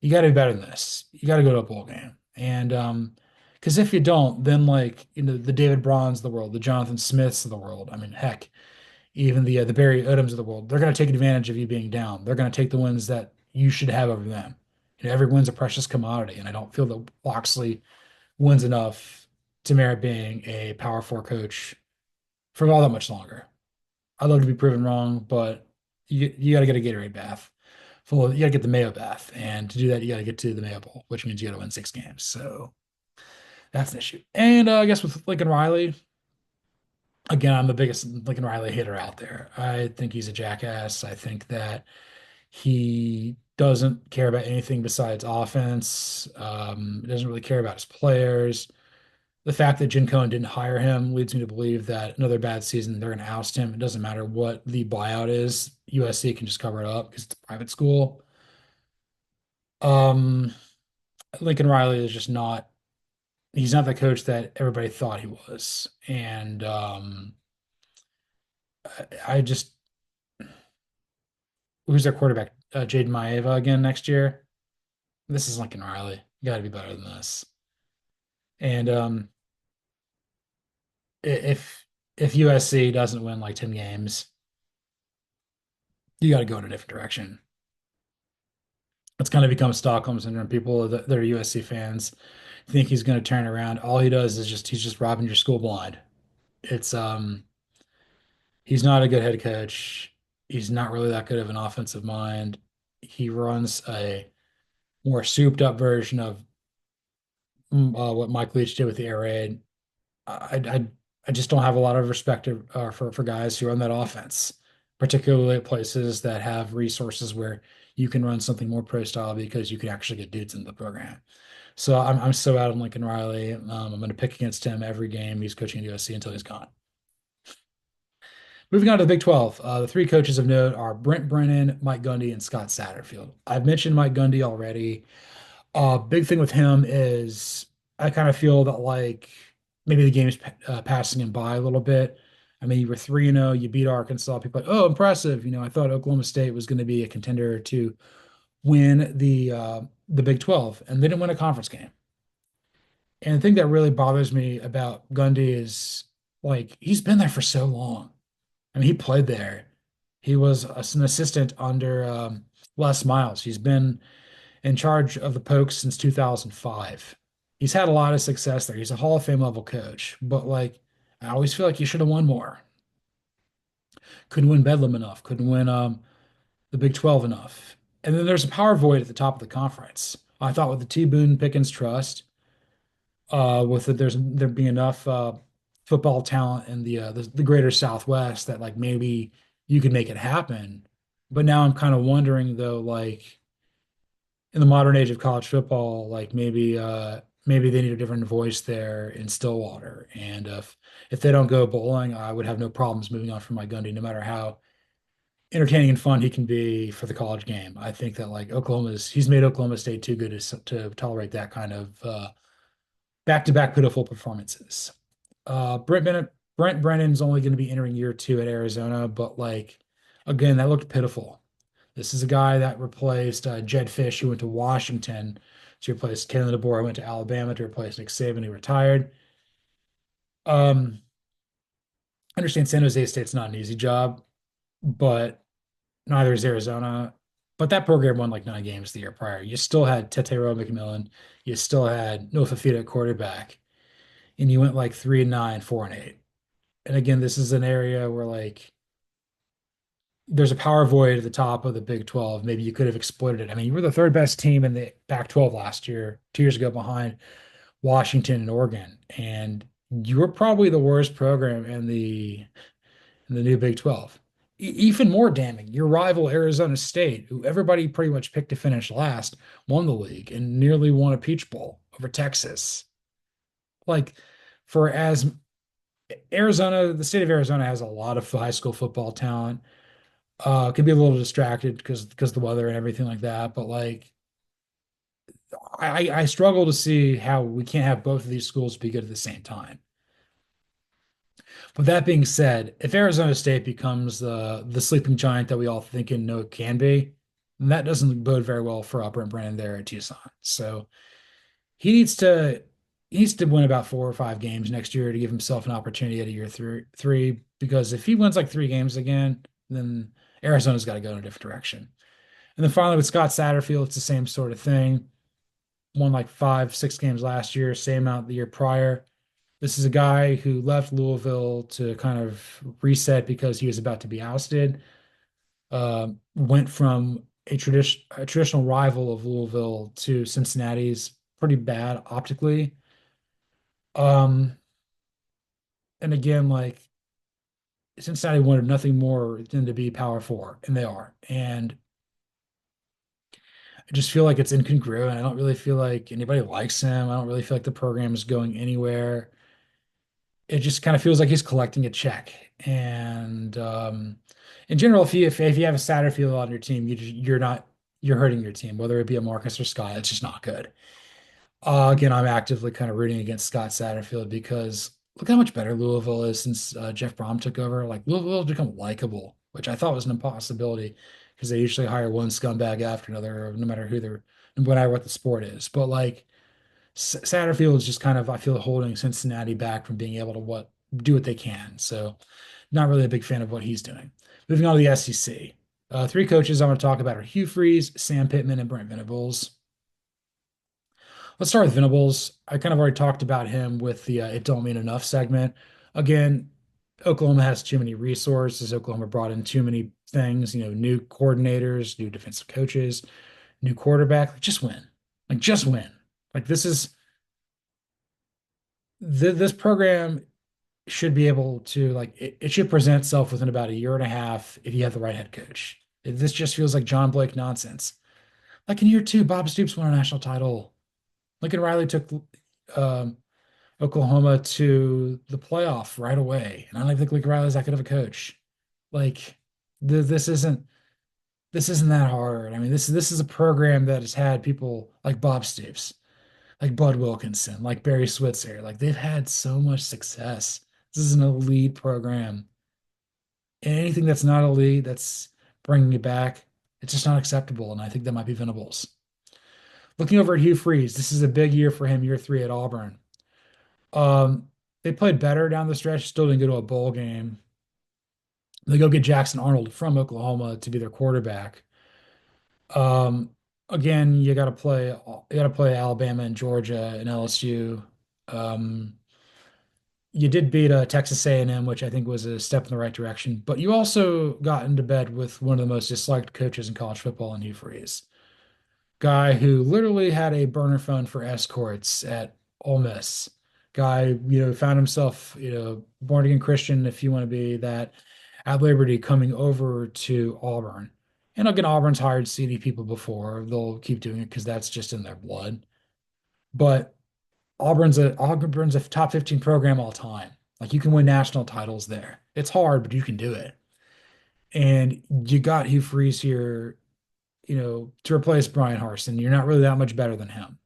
you got to be better than this. You got to go to a bowl game, and because if you don't, then like the David Brauns of the world, the Jonathan Smiths of the world. I mean, heck, even the Barry Odoms of the world, they're going to take advantage of you being down. They're going to take the wins that you should have over them. Every win's a precious commodity, and I don't feel that Loxley wins enough to merit being a Power Four coach for all that much longer. I'd love to be proven wrong, but you got to get a Gatorade bath. You got to get the Mayo bath, and to do that, you got to get to the Mayo Bowl, which means you got to win 6 games. So that's an issue. And I guess with Lincoln Riley, again, I'm the biggest Lincoln Riley hater out there. I think he's a jackass. I think that he doesn't care about anything besides offense. Doesn't really care about his players. The fact that Jim Cohen didn't hire him leads me to believe that another bad season, they're going to oust him. It doesn't matter what the buyout is. USC can just cover it up because it's a private school. Um, Lincoln Riley is just not, he's not the coach that everybody thought he was. And I just, who's their quarterback? Jaden Maeva again next year. This is Lincoln Riley. You got to be better than this. And if USC doesn't win like 10 games, you got to go in a different direction. It's kind of become Stockholm syndrome. People that are USC fans think he's going to turn around. All he does is just he's just robbing your school blind. It's he's not a good head coach. He's not really that good of an offensive mind. He runs a more souped up version of what Mike Leach did with the air raid. I just don't have a lot of respect for guys who run that offense, particularly at places that have resources where you can run something more pro style because you can actually get dudes in the program. So I'm so out on Lincoln Riley. I'm going to pick against him every game he's coaching at USC until he's gone. Moving on to the Big 12, the three coaches of note are Brent Brennan, Mike Gundy, and Scott Satterfield. I've mentioned Mike Gundy already. Big thing with him is I kind of feel that like maybe the game's passing him by a little bit. I mean, you were 3-0, you beat Arkansas. People are like, oh, impressive. I thought Oklahoma State was going to be a contender to win the Big 12, and they didn't win a conference game. And the thing that really bothers me about Gundy is like he's been there for so long. I mean, he played there. He was an assistant under Les Miles. He's been in charge of the Pokes since 2005. He's had a lot of success there. He's a Hall of Fame level coach, but like I always feel like he should have won more. Couldn't win Bedlam enough. Couldn't win the Big 12 enough. And then there's a power void at the top of the conference. I thought with the T. Boone Pickens Trust, with it, there being enough football talent in the greater Southwest that like maybe you could make it happen. But now I'm kind of wondering though, like in the modern age of college football, like maybe they need a different voice there in Stillwater. And if they don't go bowling, I would have no problems moving on from Mike Gundy, no matter how entertaining and fun he can be for the college game. I think that like he's made Oklahoma State too good to tolerate that kind of back-to-back pitiful performances. Brent Brennan's only going to be entering year two at Arizona, but like again, that looked pitiful. This is a guy that replaced Jed Fish, who went to Washington to replace Kalen DeBoer, who went to Alabama to replace Nick Saban, who retired. I understand San Jose State's not an easy job, but neither is Arizona. But that program won like 9 games the year prior. You still had Tetero McMillan. You still had Noah Fafita at quarterback. And you went like 3-9, 4-8. And again, this is an area where like there's a power void at the top of the Big 12. Maybe you could have exploited it. I mean, you were the third best team in the Pac-12 last year, 2 years ago behind Washington and Oregon. And you were probably the worst program in the new Big 12. Even more damning, your rival Arizona State, who everybody pretty much picked to finish last, won the league and nearly won a Peach Bowl over Texas. Like, for as Arizona, the state of Arizona has a lot of high school football talent. Could be a little distracted because of the weather and everything like that. But like, I struggle to see how we can't have both of these schools be good at the same time. But that being said, if Arizona State becomes the sleeping giant that we all think and know it can be, then that doesn't bode very well for Brent Brandon there at Tucson. So he needs to he needs to win about 4 or 5 games next year to give himself an opportunity at a year three. Because if he wins like 3 games again, then Arizona's got to go in a different direction. And then finally with Scott Satterfield, it's the same sort of thing. Won like 5, 6 games last year, same amount the year prior. This is a guy who left Louisville to kind of reset because he was about to be ousted. Went from a traditional rival of Louisville to Cincinnati's pretty bad optically. Um, and again, like Cincinnati wanted nothing more than to be Power Four, and they are. And I just feel like it's incongruent. I don't really feel like anybody likes him. I don't really feel like the program is going anywhere. It just kind of feels like he's collecting a check. And in general, if you have a Satterfield on your team, you're hurting your team, whether it be a Marcus or Scott. It's just not good. Again, I'm actively kind of rooting against Scott Satterfield because look how much better Louisville is since Jeff Brom took over. Like Louisville has become likable, which I thought was an impossibility because they usually hire one scumbag after another, no matter who they're, no matter what the sport is. But like Satterfield is just kind of, I feel, holding Cincinnati back from being able to do what they can. So, not really a big fan of what he's doing. Moving on to the SEC. Three coaches I want to talk about are Hugh Freeze, Sam Pittman, and Brent Venables. Let's start with Venables. I kind of already talked about him with the "It Don't Mean Enough" segment. Again, Oklahoma has too many resources. Oklahoma brought in too many things, new coordinators, new defensive coaches, new quarterback. Like, just win. Like, just win. Like, this program should be able to like it should present itself within about a year and a half if you have the right head coach. This just feels like John Blake nonsense. Like in year two, Bob Stoops won a national title. Lincoln Riley took um, Oklahoma to the playoff right away, and I don't think Lincoln Riley's that good of a coach. Like th this isn't that hard. I mean, this is a program that has had people like Bob Stoops, like Bud Wilkinson, like Barry Switzer. Like they've had so much success. This is an elite program. And anything that's not elite, that's bringing it back, it's just not acceptable. And I think that might be Venables. Looking over at Hugh Freeze, this is a big year for him, year three at Auburn. Um, they played better down the stretch, still didn't go to a bowl game. They go get Jackson Arnold from Oklahoma to be their quarterback. Um, again, you got to play Alabama and Georgia and LSU. Um, you did beat Texas A&M, which I think was a step in the right direction, but you also got into bed with one of the most disliked coaches in college football in Hugh Freeze, guy who literally had a burner phone for escorts at Ole Miss. Guy, found himself, born again Christian, if you want to be that, at Liberty, coming over to Auburn. And again, Auburn's hired seedy people before. They'll keep doing it because that's just in their blood. But Auburn's a top 15 program all time. Like you can win national titles there. It's hard, but you can do it. And you got Hugh Freeze here, to replace Brian Harsin. You're not really that much better than him.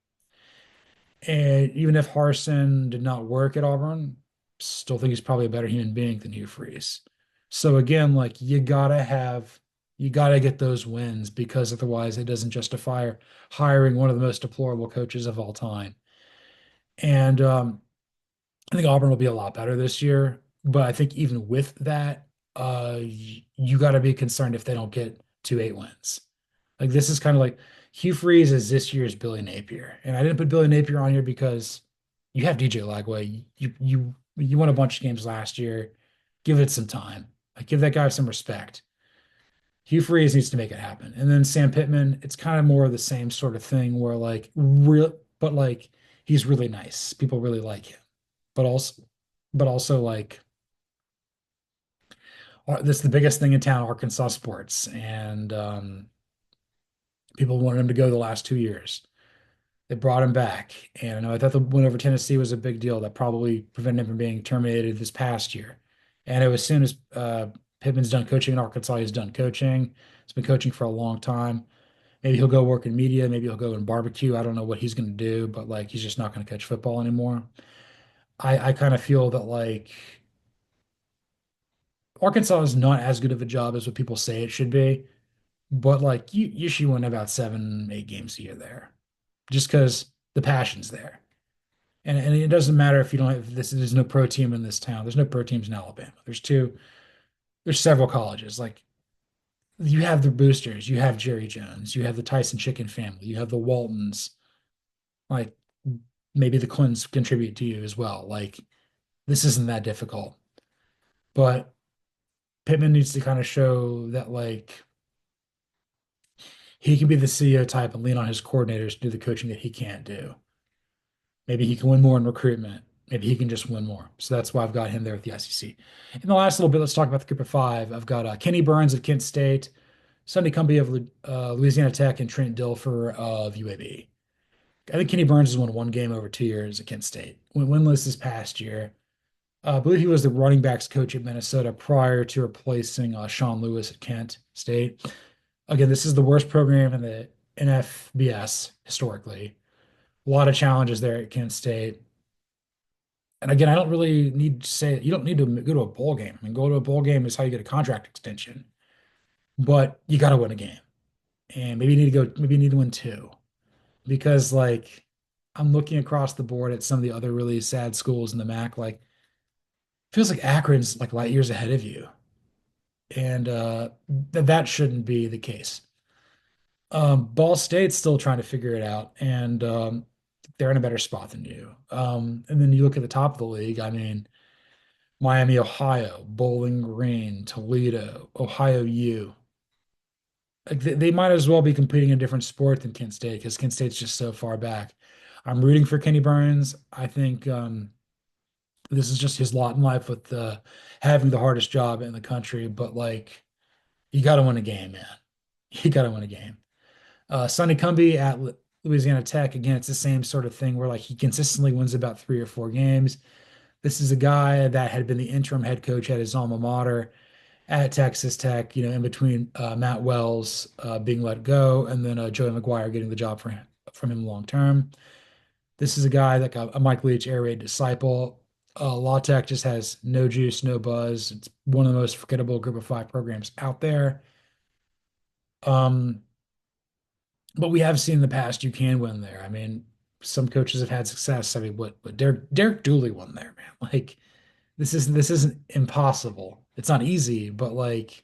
And even if Harsin did not work at Auburn, still think he's probably a better human being than Hugh Freeze. So again, like you gotta get those wins because otherwise it doesn't justify hiring one of the most deplorable coaches of all time. And I think Auburn will be a lot better this year, but I think even with that, you got to be concerned if they don't get 2 8 wins. Like this is kind of like Hugh Freeze is this year's Billy Napier, and I didn't put Billy Napier on here because you have DJ Lagway. You won a bunch of games last year. Give it some time. Like give that guy some respect. Hugh Freeze needs to make it happen, and then Sam Pittman. It's kind of more of the same sort of thing where like real, but like he's really nice. People really like him but also like this is the biggest thing in town, Arkansas sports, and people wanted him to go the last 2 years. They brought him back, and I know I thought the win over Tennessee was a big deal. That probably prevented him from being terminated this past year. And it was as soon as Pittman's done coaching in Arkansas, he's done coaching. He's been coaching for a long time. Maybe he'll go work in media. Maybe he'll go in barbecue. I don't know what he's going to do, but like he's just not going to coach football anymore. I kind of feel that like Arkansas is not as good of a job as what people say it should be, but like you should win about 7, 8 games a year there, just because the passion's there. And it doesn't matter if you don't have this. There's no pro team in this town. There's no pro teams in Alabama. There's two. There's several colleges. Like you have the boosters. You have Jerry Jones. You have the Tyson Chicken family. You have the Waltons. Like maybe the Clintons contribute to you as well. Like this isn't that difficult. But Pittman needs to kind of show that like he can be the CEO type and lean on his coordinators to do the coaching that he can't do. Maybe he can win more in recruitment. Maybe he can just win more. So that's why I've got him there with the SEC. In the last little bit, let's talk about the group of five. I've got Kenny Burns of Kent State, Sonny Cumbie of Louisiana Tech, and Trent Dilfer of UAB. I think Kenny Burns has won one game over 2 years at Kent State. Went winless this past year. I believe he was the running backs coach at Minnesota prior to replacing Sean Lewis at Kent State. Again, this is the worst program in the NFBS historically. A lot of challenges there at Kent State. And again, I don't really need to say you don't need to go to a bowl game. I mean, go to a bowl game is how you get a contract extension, but you got to win a game. And maybe you need to go, maybe you need to win two because like I'm looking across the board at some of the other really sad schools in the MAC. Like feels like Akron's like light years ahead of you. And that shouldn't be the case. Ball State's still trying to figure it out, and they're in a better spot than you. And then you look at the top of the league. I mean, Miami, Ohio, Bowling Green, Toledo, Ohio U. Like they might as well be competing in a different sport than Kent State because Kent State's just so far back. I'm rooting for Kenny Burns. I think this is just his lot in life with having the hardest job in the country. But like, you got to win a game, man. You got to win a game. Sonny Cumbie at Louisiana Tech, again, it's the same sort of thing where like he consistently wins about 3 or 4 games. This is a guy that had been the interim head coach at his alma mater at Texas Tech, in between Matt Wells being let go and then Joey McGuire getting the job from him long term. This is a guy that got a Mike Leach air raid disciple. La Tech just has no juice, no buzz. It's one of the most forgettable group of five programs out there. Um, But we have seen in the past you can win there. I mean, some coaches have had success. I mean, what Derek Dooley won there, man. Like this isn't impossible. It's not easy, but like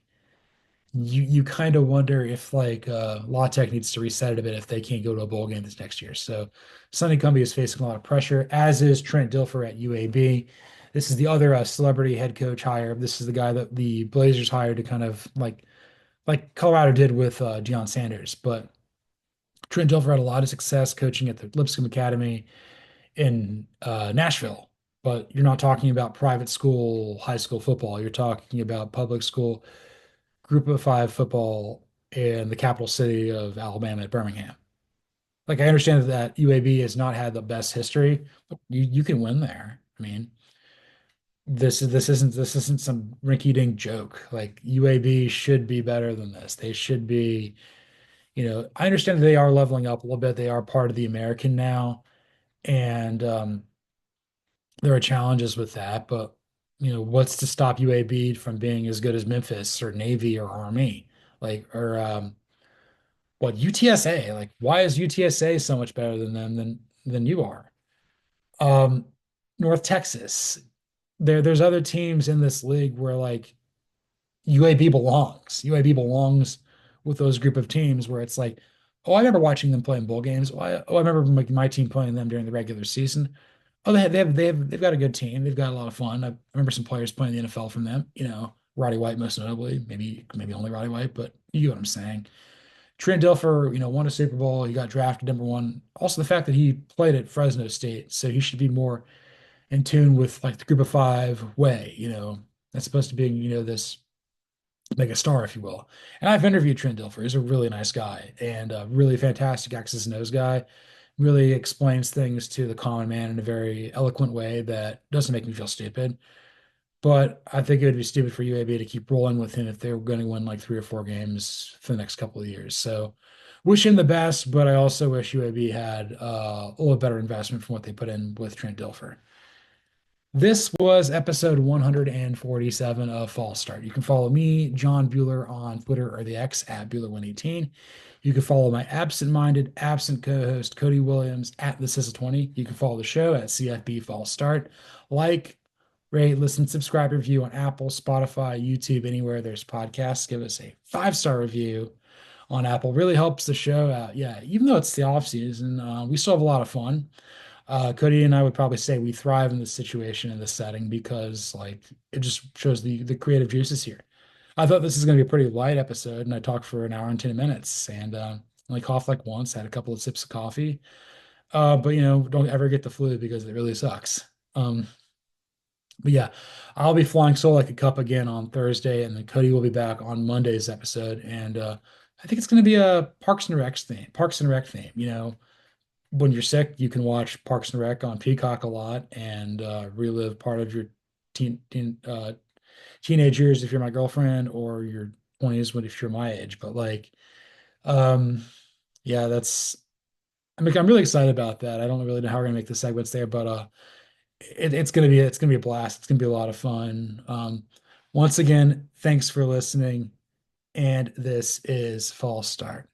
you kind of wonder if like La Tech needs to reset it a bit if they can't go to a bowl game this next year. So Sonny Cumbie is facing a lot of pressure, as is Trent Dilfer at UAB. This is the other celebrity head coach hire. This is the guy that the Blazers hired to kind of like Colorado did with Deion Sanders, but Trent Dilfer had a lot of success coaching at the Lipscomb Academy in Nashville, but you're not talking about private school, high school football. You're talking about public school, group of five football in the capital city of Alabama at Birmingham. Like I understand that UAB has not had the best history, but you can win there. I mean, this isn't some rinky-dink joke. Like UAB should be better than this. They should be I understand that they are leveling up a little bit. They are part of the American now, and there are challenges with that. But what's to stop UAB from being as good as Memphis or Navy or Army, like or what UTSA? Like, why is UTSA so much better than them than you are? Um, North Texas. There's other teams in this league where like UAB belongs. UAB belongs with those group of teams where it's like, oh, I remember watching them playing bowl games. I remember my team playing them during the regular season. Oh, they've got a good team. They've got a lot of fun. I remember some players playing the NFL from them. Roddy White most notably, maybe only Roddy White, but you get what I'm saying. Trent Dilfer, won a Super Bowl. He got drafted number one. Also, the fact that he played at Fresno State, so he should be more in tune with like the Group of Five way. That's supposed to be this like a star, if you will. And I've interviewed Trent Dilfer. He's a really nice guy and a really fantastic X's and O's guy. really explains things to the common man in a very eloquent way that doesn't make me feel stupid. But I think it would be stupid for UAB to keep rolling with him if they were going to win like 3 or 4 games for the next couple of years. So wish him the best, but I also wish UAB had a little better investment from what they put in with Trent Dilfer. This was episode 147 of False Start. You can follow me, John Buhler, on Twitter or the X at Buhler118. You can follow my absent-minded, absent co-host Cody Williams at the Sizzle20. You can follow the show at CFB False Start. Like, rate, listen, subscribe, review on Apple, Spotify, YouTube, anywhere there's podcasts. Give us a 5-star review on Apple. Really helps the show out. Yeah, even though it's the off season, we still have a lot of fun. Cody and I would probably say we thrive in this situation in this setting because like it just shows the creative juices here. I thought this is going to be a pretty light episode, and I talked for an hour and 10 minutes, and only coughed like once, had a couple of sips of coffee. But don't ever get the flu because it really sucks. But yeah, I'll be flying solo like a cup again on Thursday, and then Cody will be back on Monday's episode, and I think it's going to be a Parks and Rec theme. When you're sick, you can watch Parks and Rec on Peacock a lot and relive part of your teenage years if you're my girlfriend, or your 20s when if you're my age. But like, um, yeah, that's. I mean, I'm really excited about that. I don't really know how we're gonna make the segments there, but it's gonna be a blast. It's gonna be a lot of fun. Once again, thanks for listening, and this is False Start.